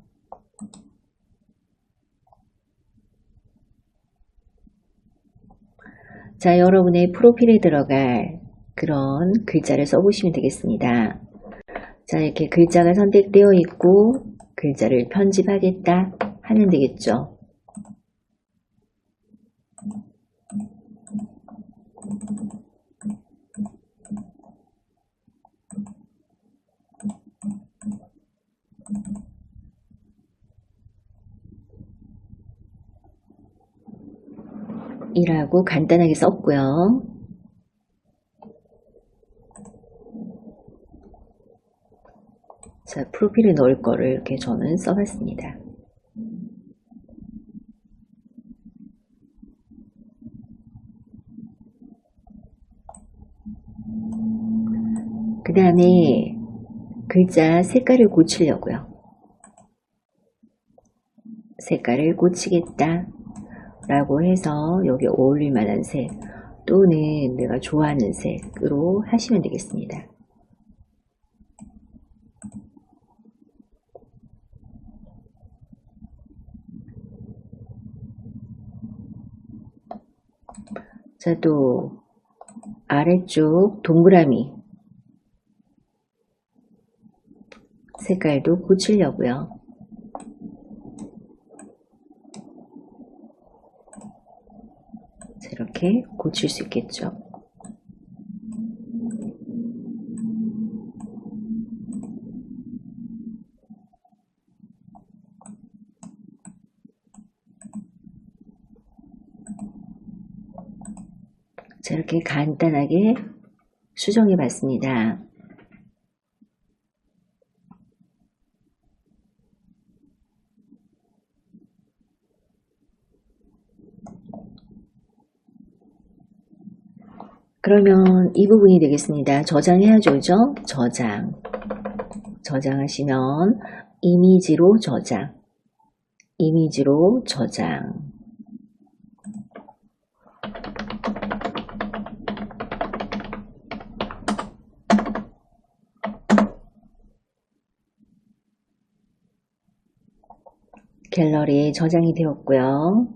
자, 여러분의 프로필에 들어갈 그런 글자를 써보시면 되겠습니다. 자, 이렇게 글자가 선택되어 있고 글자를 편집하겠다 하면 되겠죠. 이라고 간단하게 썼고요. 자, 프로필에 넣을 거를 이렇게 저는 써봤습니다. 그 다음에 글자 색깔을 고치려고요. 색깔을 고치겠다 라고 해서 여기 어울릴 만한 색 또는 내가 좋아하는 색으로 하시면 되겠습니다. 자, 또 아래쪽 동그라미 색깔도 고치려고요. 자, 이렇게 고칠 수 있겠죠. 자, 이렇게 간단하게 수정해 봤습니다. 그러면 이 부분이 되겠습니다. 저장해야죠, 그죠? 저장하시면 이미지로 저장, 이미지로 저장. 갤러리에 저장이 되었고요.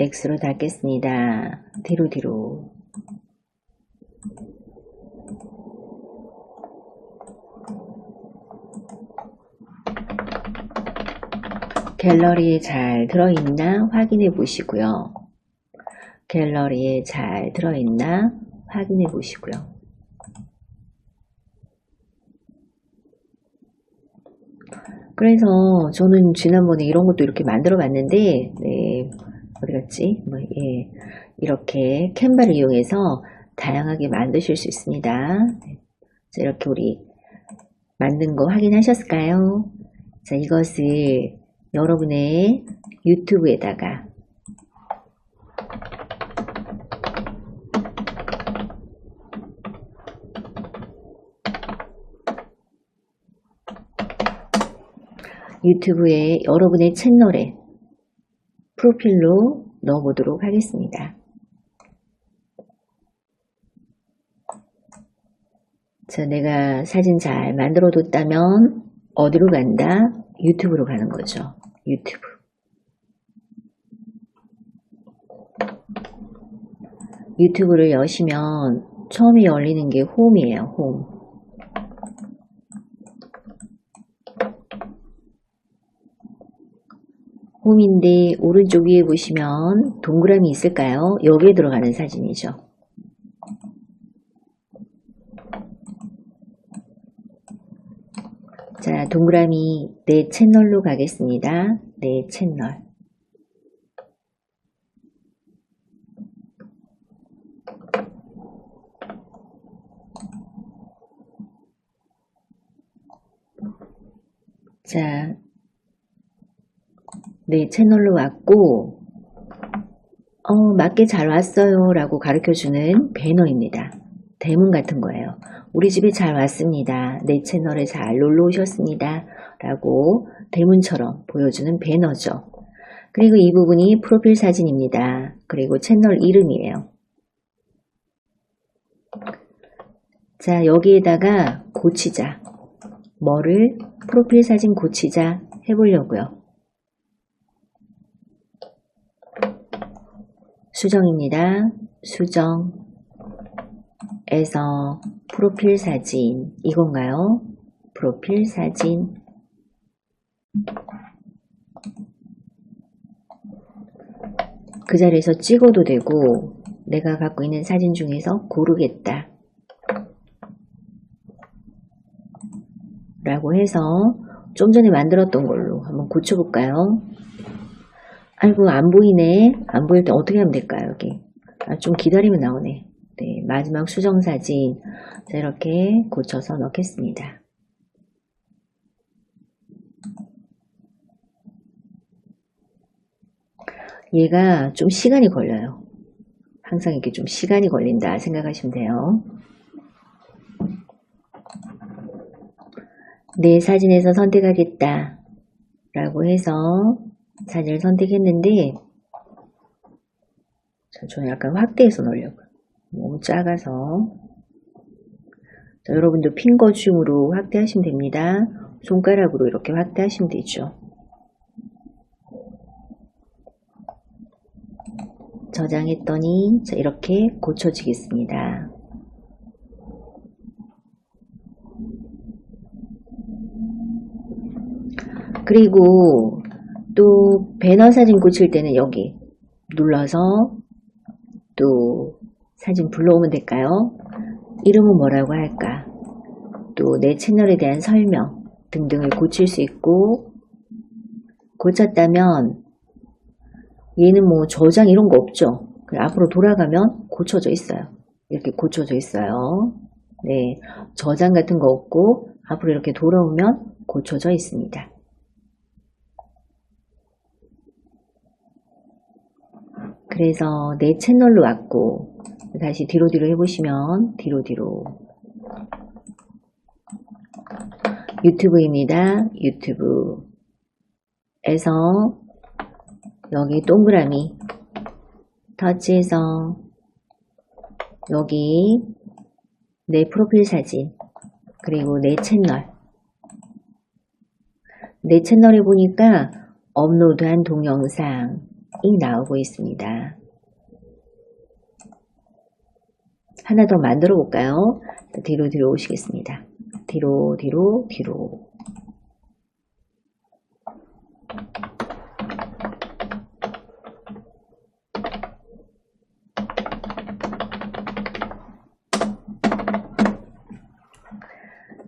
X로 닫겠습니다. 뒤로. 갤러리에 잘 들어있나 확인해 보시고요. 갤러리에 잘 들어있나 확인해 보시고요. 그래서 저는 지난번에 이런 것도 이렇게 만들어 봤는데, 네, 어디 갔지? 이렇게 캔바를 이용해서 다양하게 만드실 수 있습니다. 자, 이렇게 우리 만든 거 확인하셨을까요? 자, 이것을 여러분의 유튜브에다가 유튜브에 여러분의 채널에 프로필로 넣어보도록 하겠습니다. 자, 내가 사진 잘 만들어 뒀다면 어디로 간다? 유튜브로 가는 거죠. 유튜브. 유튜브를 여시면 처음에 열리는 게 홈이에요. 홈. 홈인데 오른쪽 위에 보시면 동그라미 있을까요? 여기에 들어가는 사진이죠. 자, 동그라미 내 채널로 가겠습니다. 내 채널. 자, 내 채널로 왔고 맞게 잘 왔어요 라고 가르쳐주는 배너입니다. 대문 같은 거예요. 우리 집에 잘 왔습니다. 내 채널에 잘 놀러 오셨습니다. 라고 대문처럼 보여주는 배너죠. 그리고 이 부분이 프로필 사진입니다. 그리고 채널 이름이에요. 자, 여기에다가 고치자. 뭐를? 프로필 사진 고치자 해보려고요. 수정입니다. 수정에서 프로필 사진 이건가요? 프로필 사진. 그 자리에서 찍어도 되고 내가 갖고 있는 사진 중에서 고르겠다 라고 해서 좀 전에 만들었던 걸로 한번 고쳐볼까요? 아이고 안 보이네. 안 보일 때 어떻게 하면 될까요? 여기 좀 기다리면 나오네. 네, 마지막 수정 사진. 자, 이렇게 고쳐서 넣겠습니다. 얘가 좀 시간이 걸려요. 항상 이렇게 좀 시간이 걸린다 생각하시면 돼요. 내 사진에서 선택하겠다 라고 해서 사진을 선택했는데 저는 약간 확대해서 넣으려고요. 너무 작아서. 자, 여러분도 핑거 줌으로 확대하시면 됩니다. 손가락으로 이렇게 확대하시면 되죠. 저장했더니 자, 이렇게 고쳐지겠습니다. 그리고 또 배너 사진 고칠 때는 여기 눌러서 또 사진 불러오면 될까요? 이름은 뭐라고 할까? 또 내 채널에 대한 설명 등등을 고칠 수 있고, 고쳤다면 얘는 뭐 저장 이런 거 없죠. 앞으로 돌아가면 고쳐져 있어요. 이렇게 고쳐져 있어요. 네, 저장 같은 거 없고 앞으로 이렇게 돌아오면 고쳐져 있습니다. 그래서 내 채널로 왔고 다시 뒤로 해보시면 뒤로 유튜브입니다. 유튜브에서 여기 동그라미 터치해서 여기 내 프로필 사진 그리고 내 채널에 보니까 업로드한 동영상이 나오고 있습니다. 하나 더 만들어 볼까요? 뒤로 오시겠습니다. 뒤로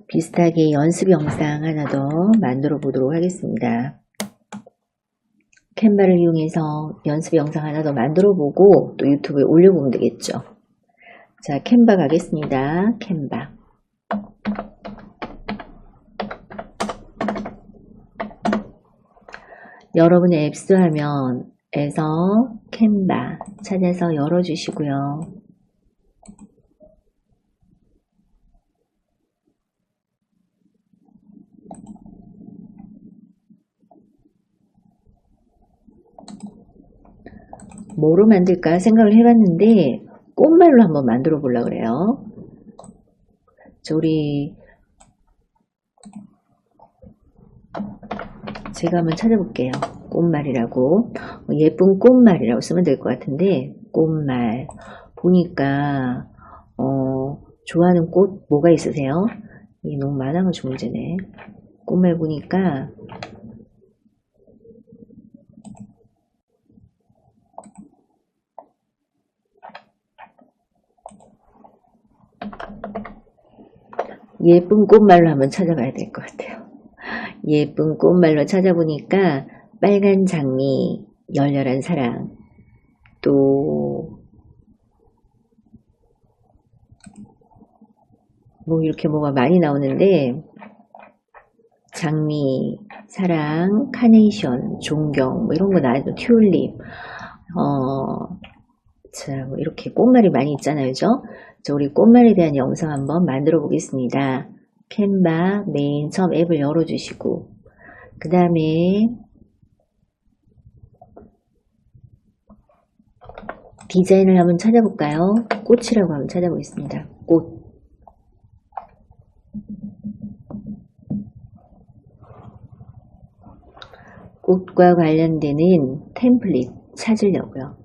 비슷하게 연습 영상 하나 더 만들어 보도록 하겠습니다. 캔바를 이용해서 연습 영상 하나 더 만들어 보고 또 유튜브에 올려보면 되겠죠. 자, 캔바 가겠습니다. 캔바. 여러분의 앱스 화면에서 캔바 찾아서 열어주시고요. 뭐로 만들까 생각을 해봤는데 꽃말로 한번 만들어 보려고 그래요. 제가 한번 찾아볼게요. 꽃말이라고. 예쁜 꽃말이라고 쓰면 될 것 같은데, 꽃말. 보니까, 좋아하는 꽃 뭐가 있으세요? 이게 너무 많아가지고 문제네. 꽃말 보니까, 예쁜 꽃말로 한번 찾아봐야 될 것 같아요. 예쁜 꽃말로 찾아보니까 빨간 장미, 열렬한 사랑, 또 뭐 이렇게 뭐가 많이 나오는데 장미, 사랑, 카네이션, 존경 뭐 이런 거 나와도 튤립 자, 뭐 이렇게 꽃말이 많이 있잖아요. 그죠? 자, 우리 꽃말에 대한 영상 한번 만들어 보겠습니다. 캔바 메인 처음 앱을 열어주시고 그 다음에 디자인을 한번 찾아볼까요? 꽃이라고 한번 찾아보겠습니다. 꽃. 꽃과 관련되는 템플릿 찾으려고요.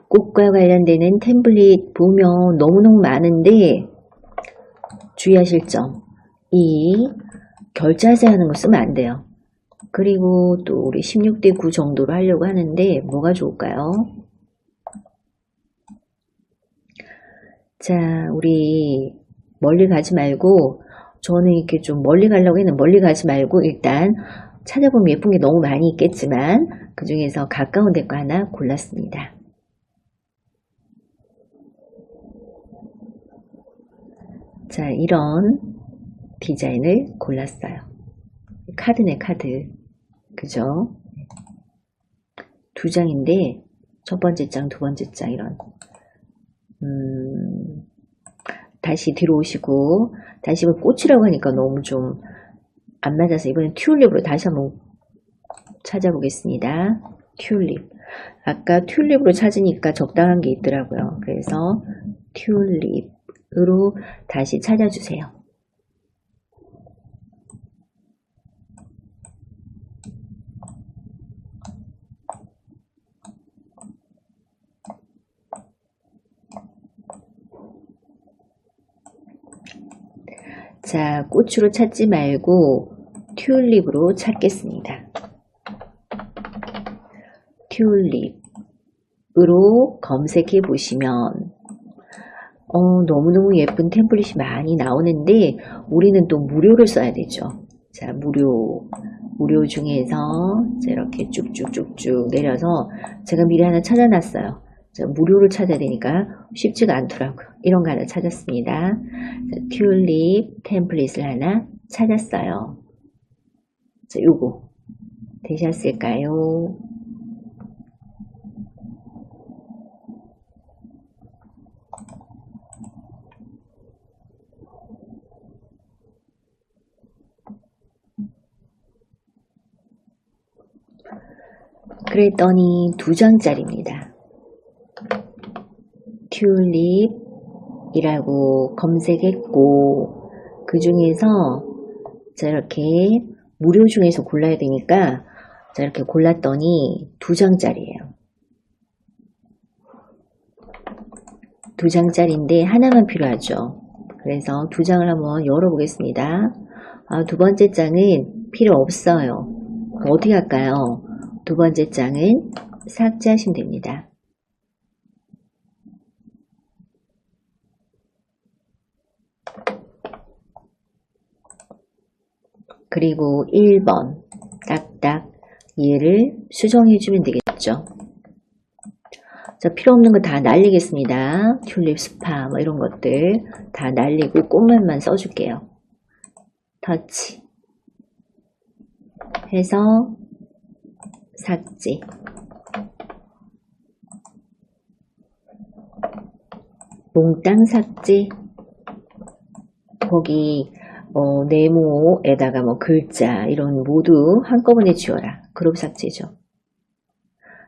꽃과 관련되는 템플릿 보면 너무너무 많은데 주의하실 점. 이 결자세 하는 거 쓰면 안 돼요. 그리고 또 우리 16대 9 정도로 하려고 하는데 뭐가 좋을까요? 자, 우리 멀리 가지 말고 저는 이렇게 좀 멀리 가려고 했는데 멀리 가지 말고 일단 찾아보면 예쁜 게 너무 많이 있겠지만 그 중에서 가까운 데 거 하나 골랐습니다. 자, 이런 디자인을 골랐어요. 카드네, 카드. 그죠? 두 장인데, 첫 번째 장, 두 번째 장, 이런. 다시 뒤로 오시고, 다시 꽃이라고 하니까 너무 좀 안 맞아서 이번엔 튤립으로 다시 한번 찾아보겠습니다. 튤립. 아까 튤립으로 찾으니까 적당한 게 있더라고요. 그래서 튤립으로 다시 찾아주세요. 자, 꽃으로 찾지 말고 튤립으로 찾겠습니다. 튤립으로 검색해 보시면 너무너무 예쁜 템플릿이 많이 나오는데 우리는 또 무료를 써야 되죠. 자, 무료 중에서 이렇게 쭉쭉쭉쭉 내려서 제가 미리 하나 찾아놨어요. 자, 무료를 찾아야 되니까 쉽지가 않더라고요. 이런 거 하나 찾았습니다. 자, 튤립 템플릿을 하나 찾았어요. 자, 요거 되셨을까요? 그랬더니 2장짜리입니다. 튤립이라고 검색했고 그 중에서 자 이렇게 무료 중에서 골라야 되니까 자 이렇게 골랐더니 2장짜리예요. 2장짜리인데 하나만 필요하죠. 그래서 2장을 한번 열어보겠습니다. 두 번째 장은 필요 없어요. 어떻게 할까요? 두 번째 장은 삭제하시면 됩니다. 그리고 1번 딱딱 얘를 수정해주면 되겠죠. 자, 필요 없는 거 다 날리겠습니다. 튤립 스파 뭐 이런 것들 다 날리고 꽃말만 써줄게요. 터치 해서 삭제. 몽땅 삭제. 거기 네모에다가 뭐 글자 이런 모두 한꺼번에 지워라. 그룹 삭제죠.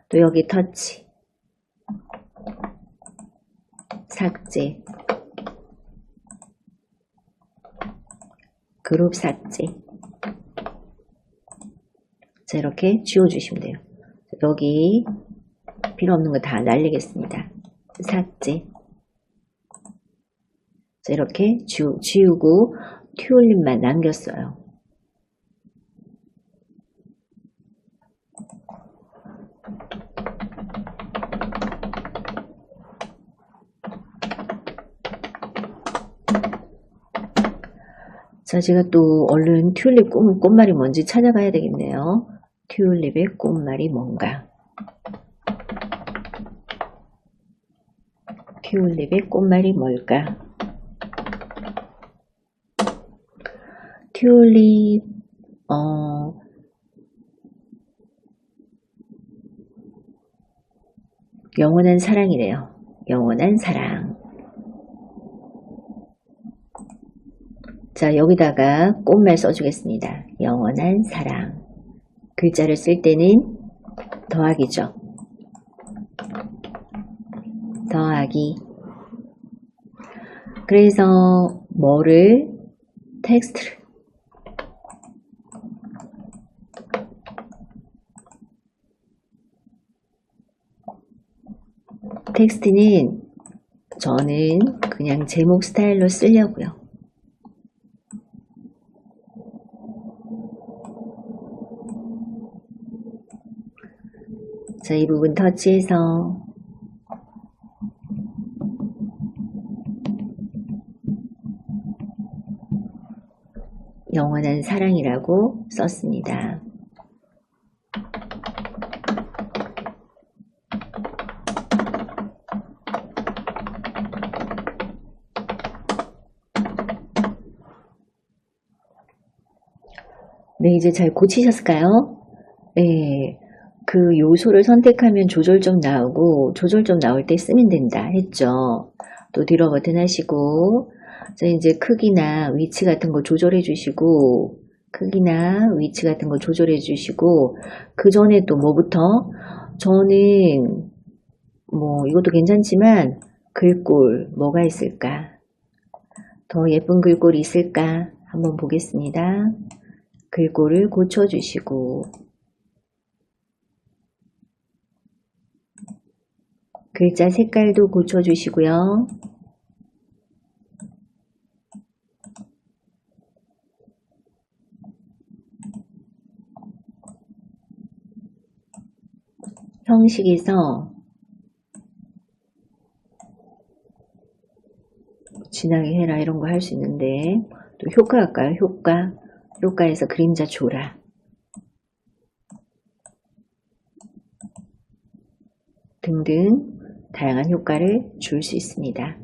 또 여기 터치 삭제 그룹 삭제. 자, 이렇게 지워주시면 돼요. 여기 필요 없는 거 다 날리겠습니다. 삭제. 자, 이렇게 지우고 튤립만 남겼어요. 자, 제가 또 얼른 튤립 꽃말이 뭔지 찾아봐야 되겠네요. 튤립의 꽃말이 뭔가. 튤립의 꽃말이 뭘까? 튤립, 영원한 사랑이래요. 영원한 사랑. 자, 여기다가 꽃말 써주겠습니다. 영원한 사랑. 글자를 쓸 때는 더하기죠. 더하기. 그래서 뭐를? 텍스트를. 텍스트는 저는 그냥 제목 스타일로 쓰려고요. 자, 이 부분 터치해서 영원한 사랑이라고 썼습니다. 네, 이제 잘 고치셨을까요? 네, 그 요소를 선택하면 조절점 나오고 조절점 나올 때 쓰면 된다 했죠. 또 뒤로 버튼 하시고, 자, 이제 크기나 위치 같은 거 조절해 주시고, 크기나 위치 같은 거 조절해 주시고, 그 전에 또 뭐부터? 저는 뭐 이것도 괜찮지만 글꼴 뭐가 있을까? 더 예쁜 글꼴이 있을까? 한번 보겠습니다. 글꼴을 고쳐주시고, 글자 색깔도 고쳐주시고요. 형식에서 진하게 해라 이런 거 할 수 있는데, 또 효과 할까요? 효과에서 그림자 줘라. 등등 다양한 효과를 줄 수 있습니다.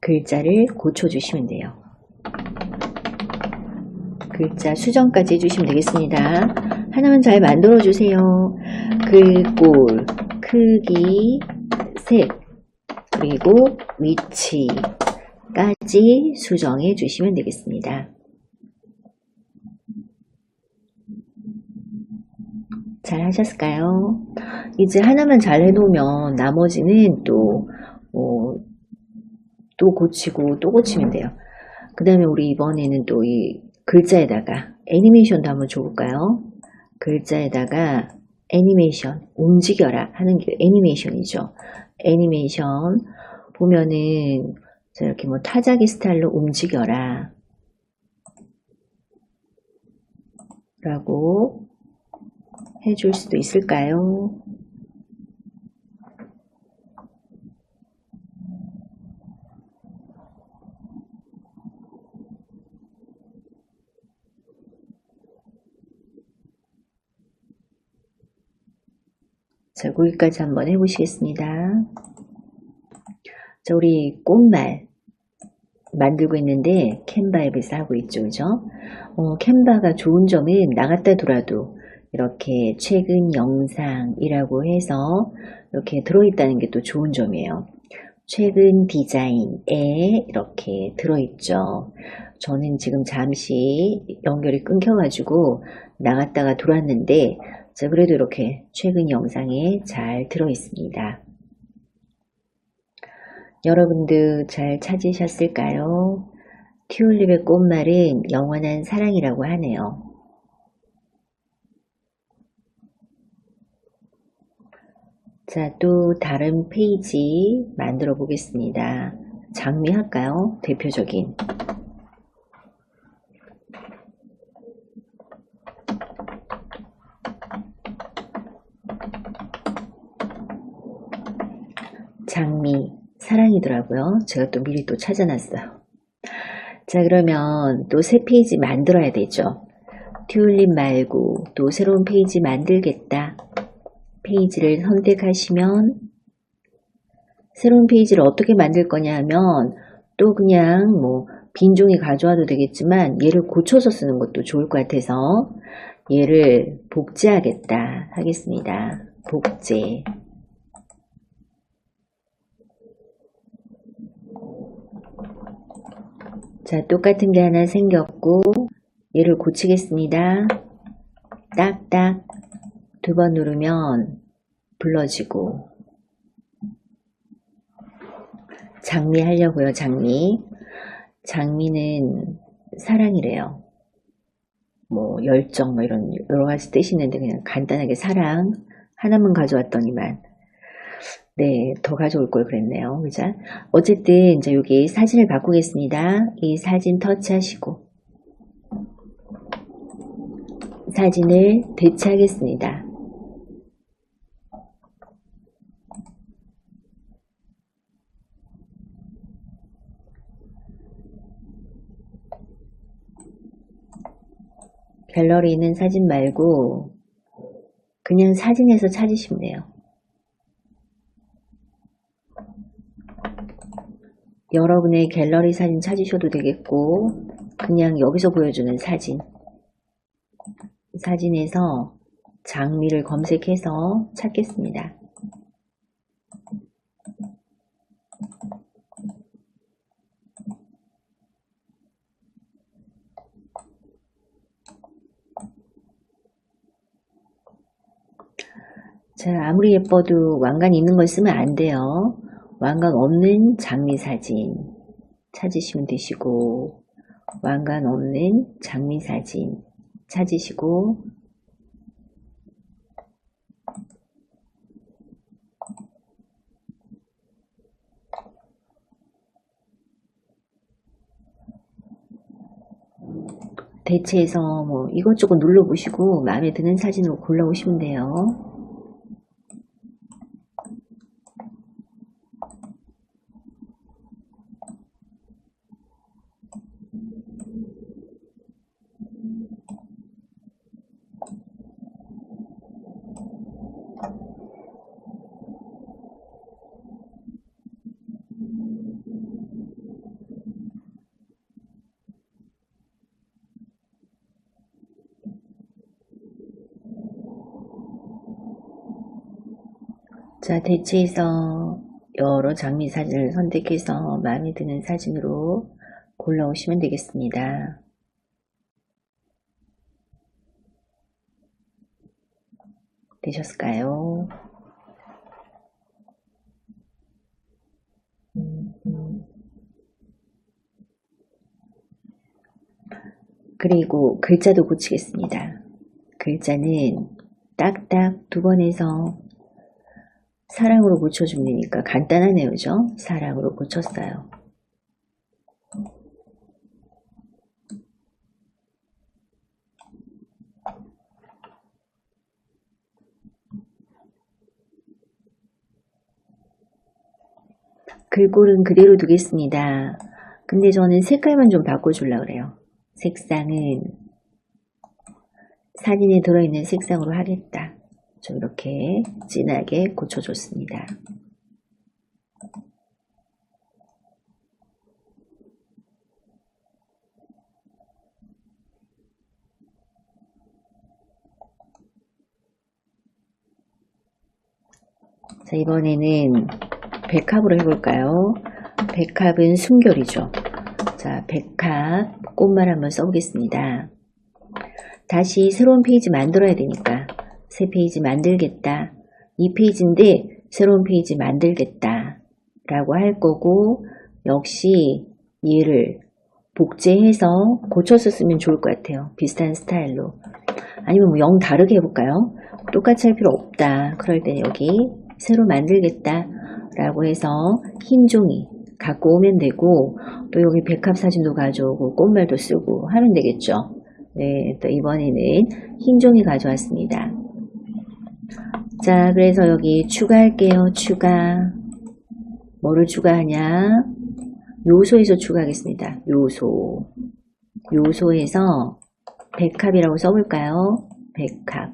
글자를 고쳐주시면 돼요. 글자 수정까지 해주시면 되겠습니다. 하나만 잘 만들어주세요. 글꼴, 크기, 색, 그리고 위치까지 수정해 주시면 되겠습니다. 잘 하셨을까요? 이제 하나만 잘 해놓으면 나머지는 또 고치고 또 고치면 돼요. 그 다음에 우리 이번에는 또 이 글자에다가 애니메이션도 한번 줘볼까요? 글자에다가 애니메이션, 움직여라 하는 게 애니메이션이죠. 애니메이션 보면은 자, 이렇게 뭐 타자기 스타일로 움직여라 라고 해줄 수도 있을까요? 자, 거기까지 한번 해보시겠습니다. 자, 우리 꽃말 만들고 있는데 캔바에서 하고 있죠, 그죠? 캔바가 좋은 점은 나갔다 돌아도 이렇게 최근 영상이라고 해서 이렇게 들어있다는 게 또 좋은 점이에요. 최근 디자인에 이렇게 들어있죠. 저는 지금 잠시 연결이 끊겨가지고 나갔다가 돌았는데, 자, 그래도 이렇게 최근 영상에 잘 들어있습니다. 여러분들 잘 찾으셨을까요? 튤립의 꽃말은 영원한 사랑이라고 하네요. 자, 또 다른 페이지 만들어 보겠습니다. 장미 할까요? 대표적인. 장미, 사랑이더라고요. 제가 또 미리 또 찾아놨어요. 자, 그러면 또 새 페이지 만들어야 되죠. 튤립 말고 또 새로운 페이지 만들겠다. 페이지를 선택하시면 새로운 페이지를 어떻게 만들 거냐 하면 또 그냥 뭐 빈 종이 가져와도 되겠지만 얘를 고쳐서 쓰는 것도 좋을 것 같아서 얘를 복제하겠다 하겠습니다. 복제. 자, 똑같은 게 하나 생겼고 얘를 고치겠습니다. 딱딱 2번 누르면 불러지고. 장미 하려고요. 장미. 장미는 사랑이래요. 뭐 열정 뭐 이런 여러 가지 뜻이 있는데 그냥 간단하게 사랑 하나만 가져왔더니만 네, 더 가져올 걸 그랬네요. 그죠? 어쨌든 이제 여기 사진을 바꾸겠습니다. 이 사진 터치하시고 사진을 대체하겠습니다. 갤러리에 있는 사진 말고 그냥 사진에서 찾으시면 돼요. 여러분의 갤러리 사진 찾으셔도 되겠고 그냥 여기서 보여주는 사진 사진에서 장미를 검색해서 찾겠습니다. 자, 아무리 예뻐도 왕관 있는 걸 쓰면 안 돼요. 왕관 없는 장미 사진 찾으시면 되시고 왕관 없는 장미 사진 찾으시고 대체해서 뭐 이것저것 눌러보시고 마음에 드는 사진으로 골라오시면 돼요. 자, 대체해서 여러 장미 사진을 선택해서 마음에 드는 사진으로 골라오시면 되겠습니다. 되셨을까요? 그리고 글자도 고치겠습니다. 글자는 딱딱 2번 해서 사랑으로 고쳐주면 되니까 간단하네요. 그죠? 사랑으로 고쳤어요. 글꼴은 그대로 두겠습니다. 근데 저는 색깔만 좀 바꿔주려고 그래요. 색상은 사진에 들어있는 색상으로 하겠다. 좀 이렇게 진하게 고쳐줬습니다. 자, 이번에는 백합으로 해볼까요? 백합은 순결이죠. 자, 백합 꽃말 한번 써보겠습니다. 다시 새로운 페이지 만들어야 되니까 새 페이지 만들겠다. 이 페이지인데 새로운 페이지 만들겠다 라고 할 거고, 역시 얘를 복제해서 고쳐서 쓰면 좋을 것 같아요. 비슷한 스타일로. 아니면 뭐 영 다르게 해볼까요? 똑같이 할 필요 없다. 그럴 때 여기 새로 만들겠다 라고 해서 흰 종이 갖고 오면 되고, 또 여기 백합 사진도 가져오고 꽃말도 쓰고 하면 되겠죠. 네, 또 이번에는 흰 종이 가져왔습니다. 자, 그래서 여기 추가할게요. 추가. 뭐를 추가하냐? 요소에서 추가하겠습니다. 요소. 요소에서 백합이라고 써볼까요? 백합.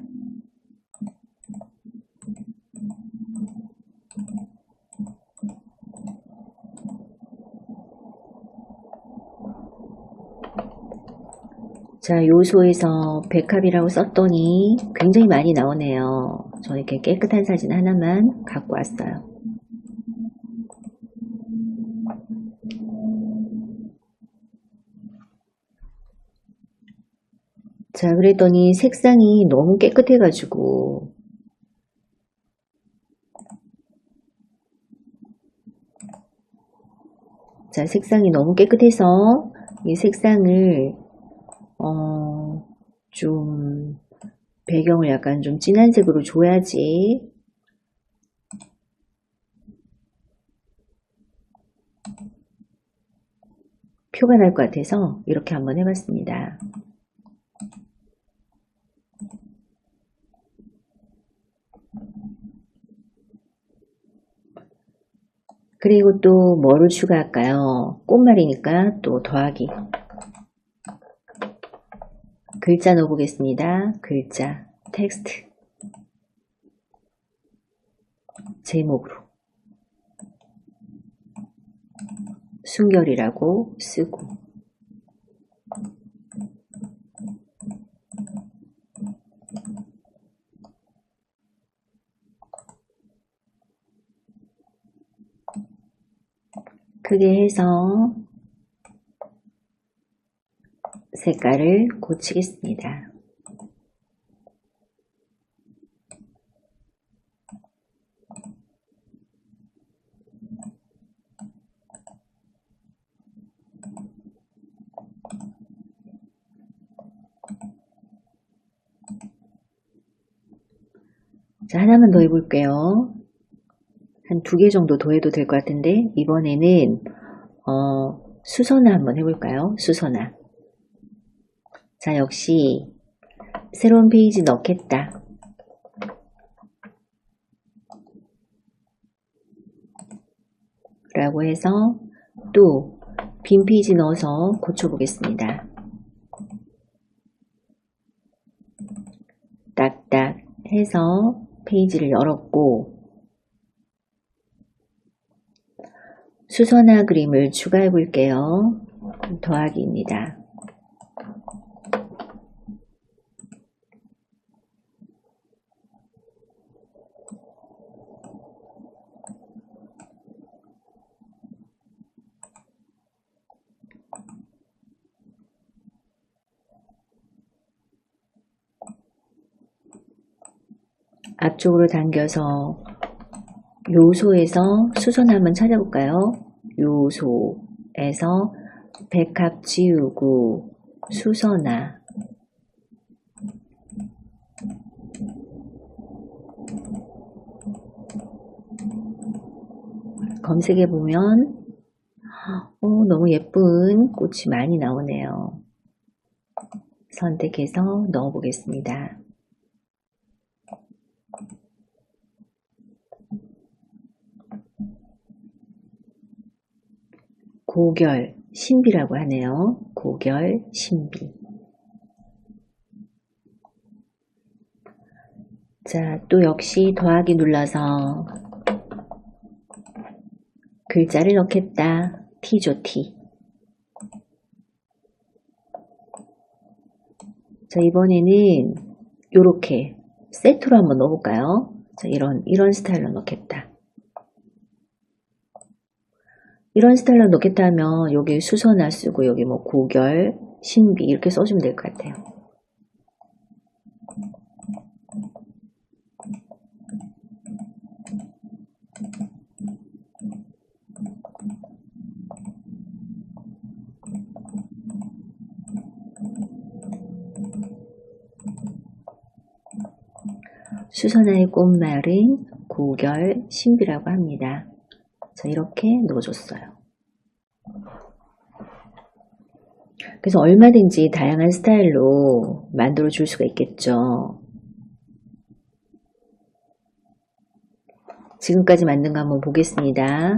자, 요소에서 백합이라고 썼더니 굉장히 많이 나오네요. 저는 이렇게 깨끗한 사진 하나만 갖고 왔어요. 자, 그랬더니 색상이 너무 깨끗해가지고 자, 색상이 너무 깨끗해서 이 색상을 좀 배경을 약간 좀 진한 색으로 줘야지 표가 날 것 같아서 이렇게 한번 해봤습니다. 그리고 또 뭐를 추가할까요? 꽃말이니까 또 더하기. 글자 넣어보겠습니다. 글자, 텍스트, 제목으로 순결이라고 쓰고, 크게 해서 색깔을 고치겠습니다. 자, 하나만 더 해볼게요. 한 2개 정도 더 해도 될 것 같은데, 이번에는 수선화 한번 해볼까요? 수선화. 자, 역시 새로운 페이지 넣겠다. 라고 해서 또 빈 페이지 넣어서 고쳐보겠습니다. 딱딱 해서 페이지를 열었고, 수선화 그림을 추가해 볼게요. 더하기입니다. 앞쪽으로 당겨서 요소에서 수선 한번 찾아볼까요? 요소에서 백합 지우고 수선화. 검색해 보면 너무 예쁜 꽃이 많이 나오네요. 선택해서 넣어 보겠습니다. 고결 신비라고 하네요. 고결 신비. 자, 또 역시 더하기 눌러서 글자를 넣겠다. T죠, T. 자, 이번에는 요렇게 세트로 한번 넣어볼까요? 자, 이런 스타일로 넣겠다. 이런 스타일로 넣겠다 하면 여기 수선화 쓰고 여기 뭐 고결, 신비 이렇게 써주면 될 것 같아요. 수선화의 꽃말은 고결, 신비라고 합니다. 자, 이렇게 넣어줬어요. 그래서 얼마든지 다양한 스타일로 만들어 줄 수가 있겠죠. 지금까지 만든 거 한번 보겠습니다.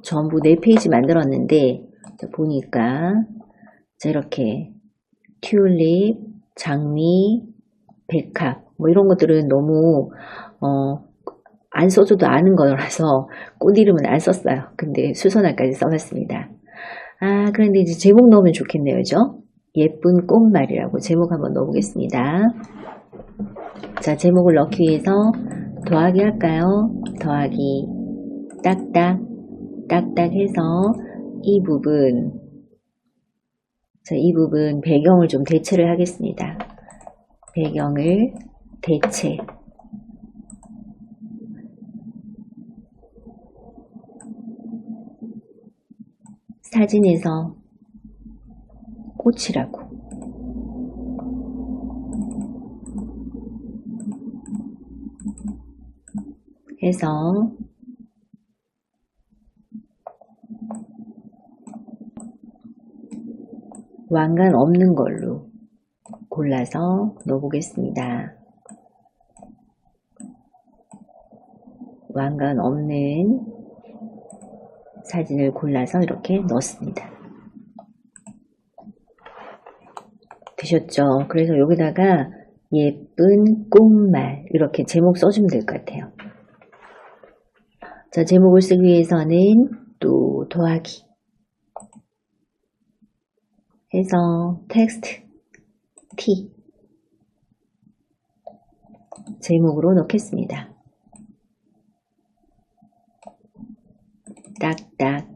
전부 4페이지 만들었는데 보니까 자, 이렇게 튤립, 장미, 백합 뭐 이런 것들은 너무 안 써줘도 아는 거라서 꽃 이름은 안 썼어요. 근데 수선화까지 써봤습니다. 그런데 이제 제목 넣으면 좋겠네요. 그죠? 예쁜 꽃말이라고 제목 한번 넣어보겠습니다. 자, 제목을 넣기 위해서 더하기 할까요? 더하기 딱딱 딱딱 해서 이 부분 자, 이 부분 배경을 좀 대체를 하겠습니다. 배경을 대체 사진에서 꽃이라고 해서 왕관 없는 걸로 골라서 넣어보겠습니다. 왕관 없는 사진을 골라서 이렇게 넣었습니다. 되셨죠? 그래서 여기다가 예쁜 꽃말 이렇게 제목 써주면 될 것 같아요. 자, 제목을 쓰기 위해서는 또 더하기 해서 텍스트 T 제목으로 넣겠습니다. 딱딱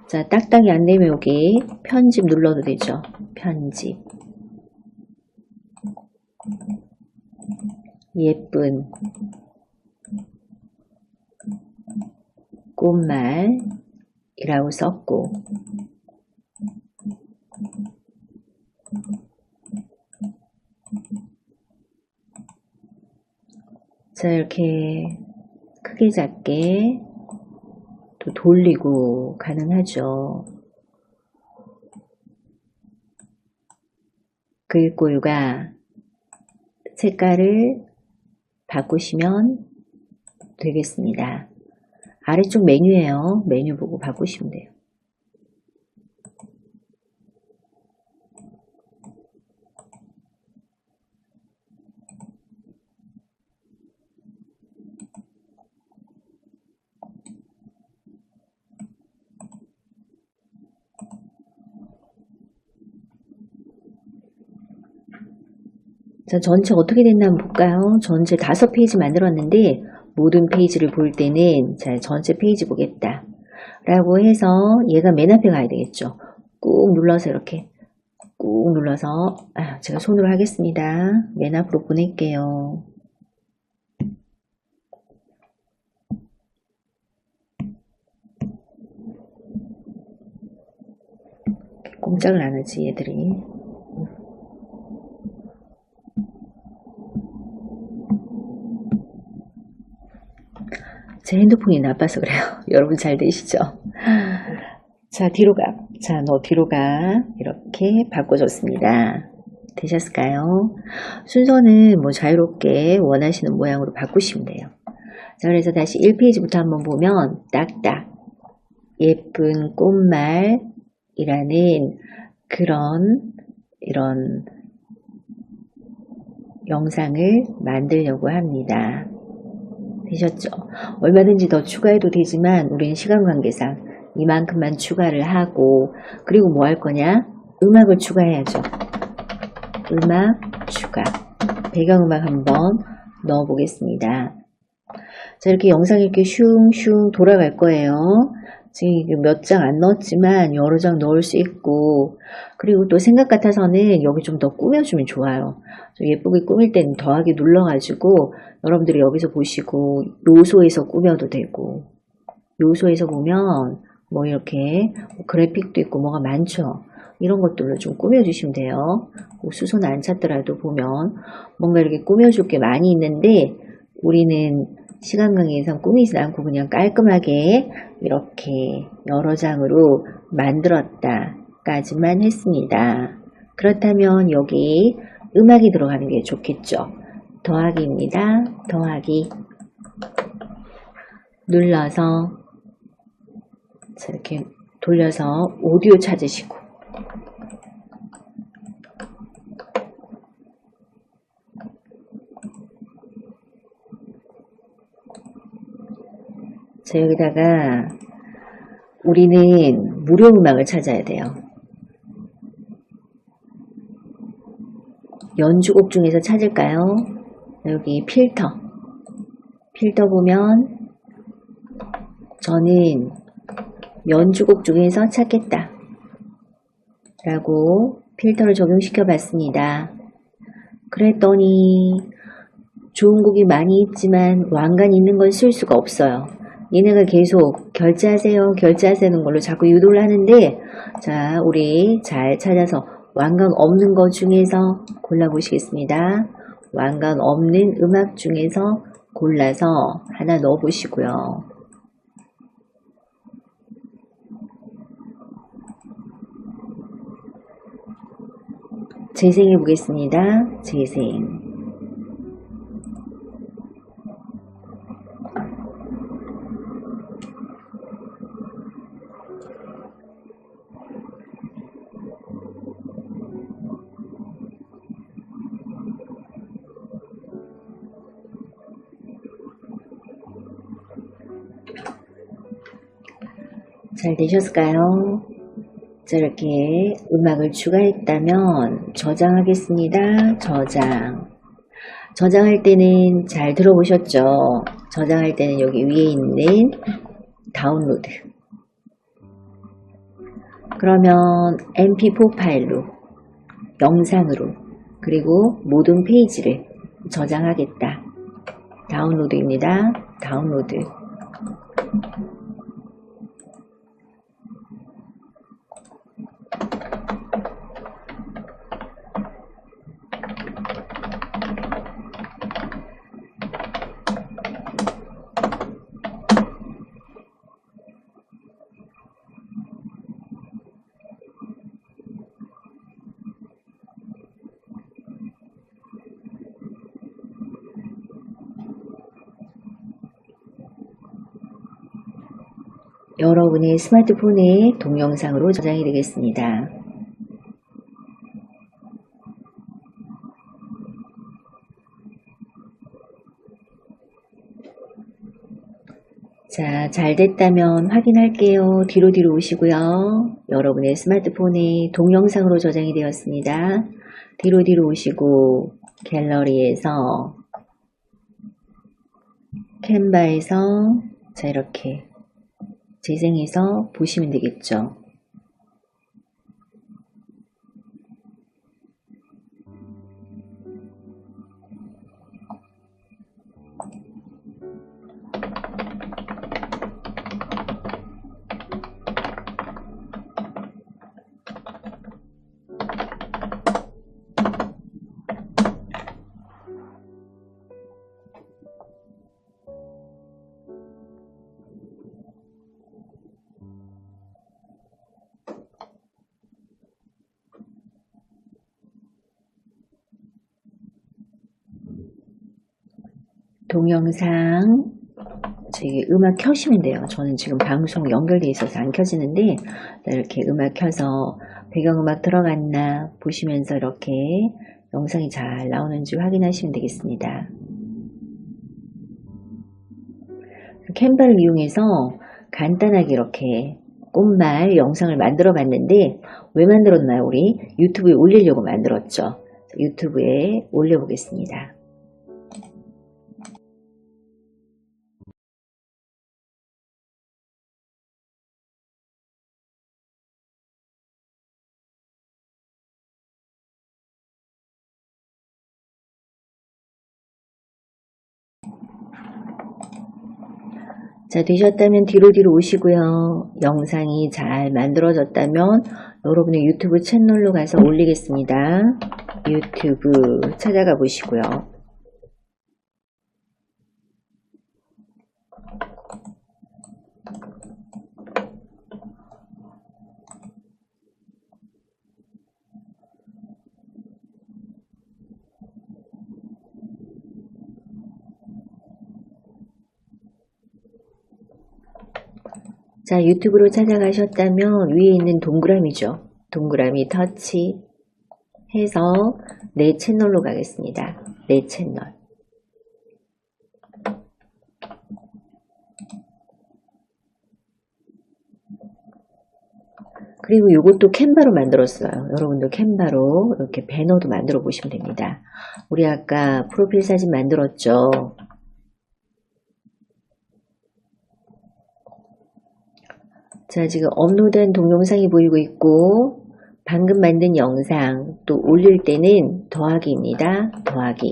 자, 딱딱이 안 되면 여기 편집 눌러도 되죠. 편집 예쁜 꽃말이라고 썼고 자, 이렇게 크게 작게 또 돌리고 가능하죠. 글꼴과 색깔을 바꾸시면 되겠습니다. 아래쪽 메뉴예요. 메뉴 보고 바꾸시면 돼요. 자, 전체 어떻게 됐나 한번 볼까요? 전체 5페이지 만들었는데 모든 페이지를 볼 때는 자, 전체 페이지 보겠다 라고 해서 얘가 맨 앞에 가야 되겠죠. 꾹 눌러서 이렇게 꾹 눌러서 제가 손으로 하겠습니다. 맨 앞으로 보낼게요. 꼼짝을 안 하지 얘들이. 제 핸드폰이 나빠서 그래요. 여러분 잘 되시죠? 자, 뒤로 가. 자, 너 뒤로 가. 이렇게 바꿔줬습니다. 되셨을까요? 순서는 뭐 자유롭게 원하시는 모양으로 바꾸시면 돼요. 자, 그래서 다시 1페이지부터 한번 보면 딱딱 예쁜 꽃말이라는 이런 영상을 만들려고 합니다. 되셨죠? 얼마든지 더 추가해도 되지만 우리는 시간 관계상 이만큼만 추가를 하고, 그리고 뭐 할 거냐? 음악을 추가해야죠. 음악 추가. 배경음악 한번 넣어 보겠습니다. 자, 이렇게 영상이 이렇게 슝슝 돌아갈 거예요. 지금 몇 장 안 넣었지만 여러 장 넣을 수 있고, 그리고 또 생각 같아서는 여기 좀 더 꾸며주면 좋아요. 좀 예쁘게 꾸밀 때는 더하기 눌러가지고 여러분들이 여기서 보시고 요소에서 꾸며도 되고, 요소에서 보면 뭐 이렇게 그래픽도 있고 뭐가 많죠. 이런 것들로 좀 꾸며주시면 돼요. 뭐 수선 안 찾더라도 보면 뭔가 이렇게 꾸며줄 게 많이 있는데, 우리는 시간 관계상 꾸미지 않고 그냥 깔끔하게 이렇게 여러 장으로 만들었다 까지만 했습니다. 그렇다면 여기 음악이 들어가는 게 좋겠죠. 더하기입니다. 더하기 눌러서 이렇게 돌려서 오디오 찾으시고, 자, 여기다가 우리는 무료 음악을 찾아야 돼요. 연주곡 중에서 찾을까요? 여기 필터 보면 저는 연주곡 중에서 찾겠다 라고 필터를 적용시켜 봤습니다. 그랬더니 좋은 곡이 많이 있지만 왕관 있는 건 쓸 수가 없어요. 얘네가 계속 결제하세요 결제하세요 걸로 자꾸 유도를 하는데, 자, 우리 잘 찾아서 왕관 없는 것 중에서 골라보시겠습니다. 왕관 없는 음악 중에서 골라서 하나 넣어 보시고요. 재생해 보겠습니다. 재생. 잘 되셨을까요? 자, 이렇게 음악을 추가했다면 저장하겠습니다. 저장할 때는 잘 들어보셨죠? 저장할 때는 여기 위에 있는 다운로드, 그러면 mp4 파일로, 영상으로, 그리고 모든 페이지를 저장하겠다. 다운로드입니다. 다운로드. 여러분의 스마트폰에 동영상으로 저장이 되겠습니다. 자, 잘 됐다면 확인할게요. 뒤로 오시고요. 여러분의 스마트폰에 동영상으로 저장이 되었습니다. 뒤로 오시고 갤러리에서, 캔바에서, 자, 이렇게 재생해서 보시면 되겠죠. 동영상 저기 음악 켜시면 돼요. 저는 지금 방송 연결돼 있어서 안 켜지는데 이렇게 음악 켜서 배경음악 들어갔나 보시면서 이렇게 영상이 잘 나오는지 확인하시면 되겠습니다. 캔바를 이용해서 간단하게 이렇게 꽃말 영상을 만들어 봤는데 왜 만들었나요? 우리 유튜브에 올리려고 만들었죠. 유튜브에 올려보겠습니다. 자, 되셨다면 뒤로 오시고요. 영상이 잘 만들어졌다면 여러분의 유튜브 채널로 가서 올리겠습니다. 유튜브 찾아가 보시고요. 자, 유튜브로 찾아가셨다면 위에 있는 동그라미죠. 동그라미 터치 해서 내 채널로 가겠습니다. 내 채널. 그리고 이것도 캔바로 만들었어요. 여러분도 캔바로 이렇게 배너도 만들어 보시면 됩니다. 우리 아까 프로필 사진 만들었죠. 자, 지금 업로드한 동영상이 보이고 있고 방금 만든 영상 또 올릴 때는 더하기입니다. 더하기.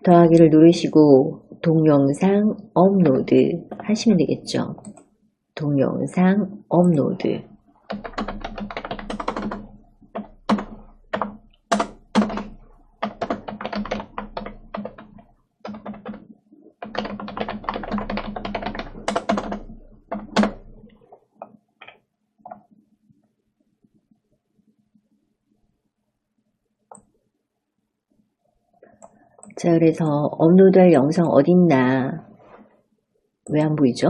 더하기를 누르시고 동영상 업로드 하시면 되겠죠. 동영상 업로드. 자, 그래서 업로드할 영상 어딨나? 왜 안 보이죠?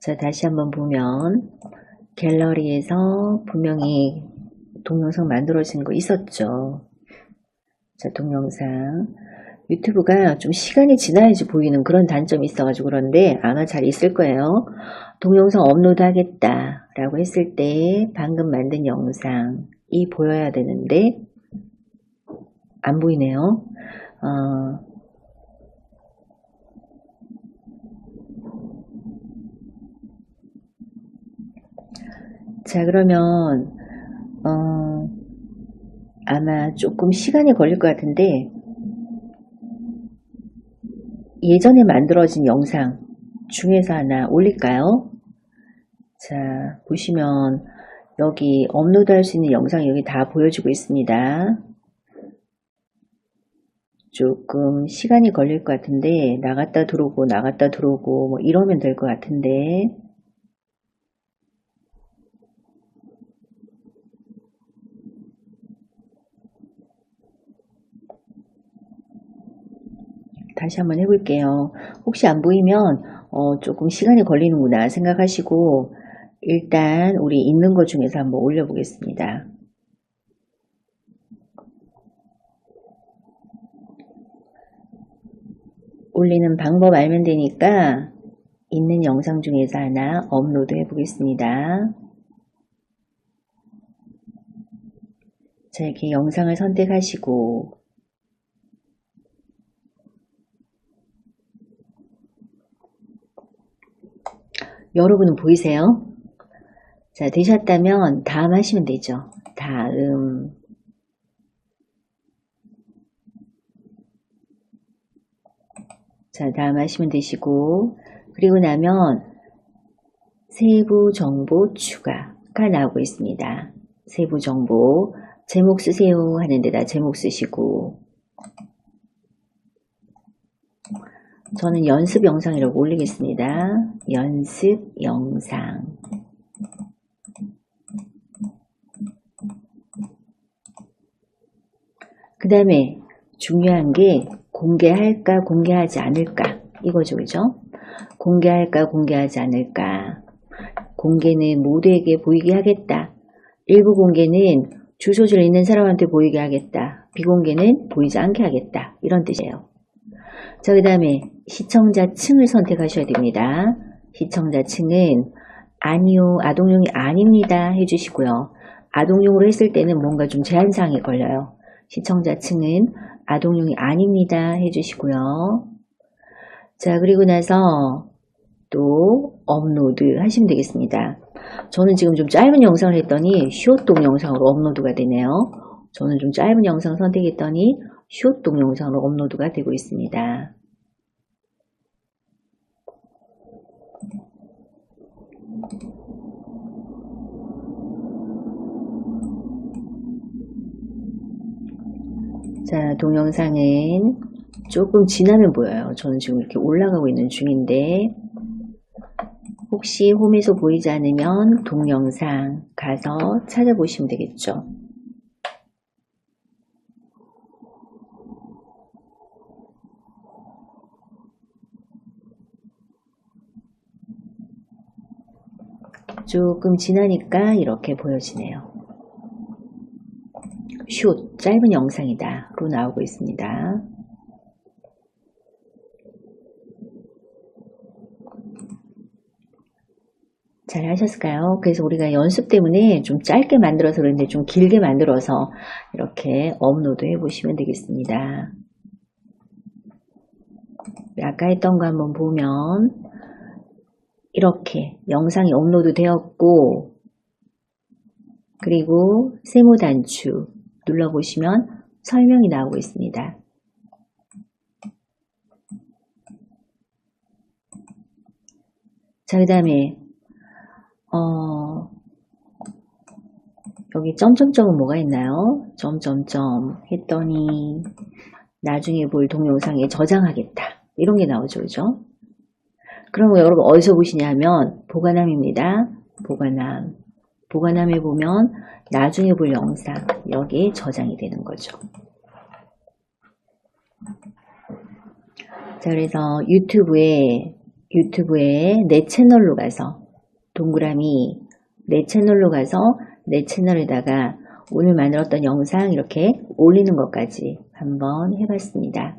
자, 다시 한번 보면 갤러리에서 분명히 동영상 만들어진 거 있었죠. 자, 동영상. 유튜브가 좀 시간이 지나야지 보이는 그런 단점이 있어가지고 그런데 아마 잘 있을 거예요. 동영상 업로드 하겠다 라고 했을 때 방금 만든 영상이 보여야 되는데 안 보이네요. 자, 그러면 아마 조금 시간이 걸릴 것 같은데 예전에 만들어진 영상 중에서 하나 올릴까요? 자, 보시면 여기 업로드 할 수 있는 영상이 여기 다 보여지고 있습니다. 조금 시간이 걸릴 것 같은데 나갔다 들어오고 뭐 이러면 될 것 같은데 다시 한번 해볼게요. 혹시 안 보이면 조금 시간이 걸리는구나 생각하시고 일단 우리 있는 것 중에서 한번 올려보겠습니다. 올리는 방법 알면 되니까 있는 영상 중에서 하나 업로드 해보겠습니다. 자, 이렇게 영상을 선택하시고 여러분은 보이세요? 자, 되셨다면 다음 하시면 되죠. 다음. 자, 다음 하시면 되시고 그리고 나면 세부 정보 추가가 나오고 있습니다. 세부 정보 제목 쓰세요 하는 데다 제목 쓰시고 저는 연습 영상이라고 올리겠습니다. 연습 영상. 그 다음에 중요한 게 공개할까 공개하지 않을까 이거죠. 그죠? 공개할까 공개하지 않을까. 공개는 모두에게 보이게 하겠다. 일부 공개는 주소지를 있는 사람한테 보이게 하겠다. 비공개는 보이지 않게 하겠다. 이런 뜻이에요. 자, 그 다음에 시청자층을 선택하셔야 됩니다. 시청자층은 아니요, 아동용이 아닙니다 해주시고요. 아동용으로 했을 때는 뭔가 좀 제한사항이 걸려요. 시청자층은 아동용이 아닙니다 해주시고요. 자, 그리고 나서 또 업로드 하시면 되겠습니다. 저는 지금 좀 짧은 영상을 했더니 숏 동영상으로 업로드가 되네요. 저는 좀 짧은 영상 선택했더니 숏 동영상으로 업로드가 되고 있습니다. 자, 동영상은 조금 지나면 보여요. 저는 지금 이렇게 올라가고 있는 중인데 혹시 홈에서 보이지 않으면 동영상 가서 찾아보시면 되겠죠. 조금 지나니까 이렇게 보여지네요. 숏, 짧은 영상이다 로 나오고 있습니다. 잘 하셨을까요? 그래서 우리가 연습 때문에 좀 짧게 만들어서 그런데 좀 길게 만들어서 이렇게 업로드 해 보시면 되겠습니다. 아까 했던 거 한번 보면 이렇게 영상이 업로드 되었고 그리고 세모 단추 눌러보시면 설명이 나오고 있습니다. 자, 그 다음에 여기 점점점은 뭐가 있나요? 점점점 했더니 나중에 볼 동영상에 저장하겠다 이런 게 나오죠. 그죠? 그럼 여러분 어디서 보시냐 하면 보관함입니다. 보관함에 보면 나중에 볼 영상 여기에 저장이 되는 거죠. 자, 그래서 유튜브에 내 채널로 가서 동그라미 내 채널로 가서 내 채널에다가 오늘 만들었던 영상 이렇게 올리는 것까지 한번 해봤습니다.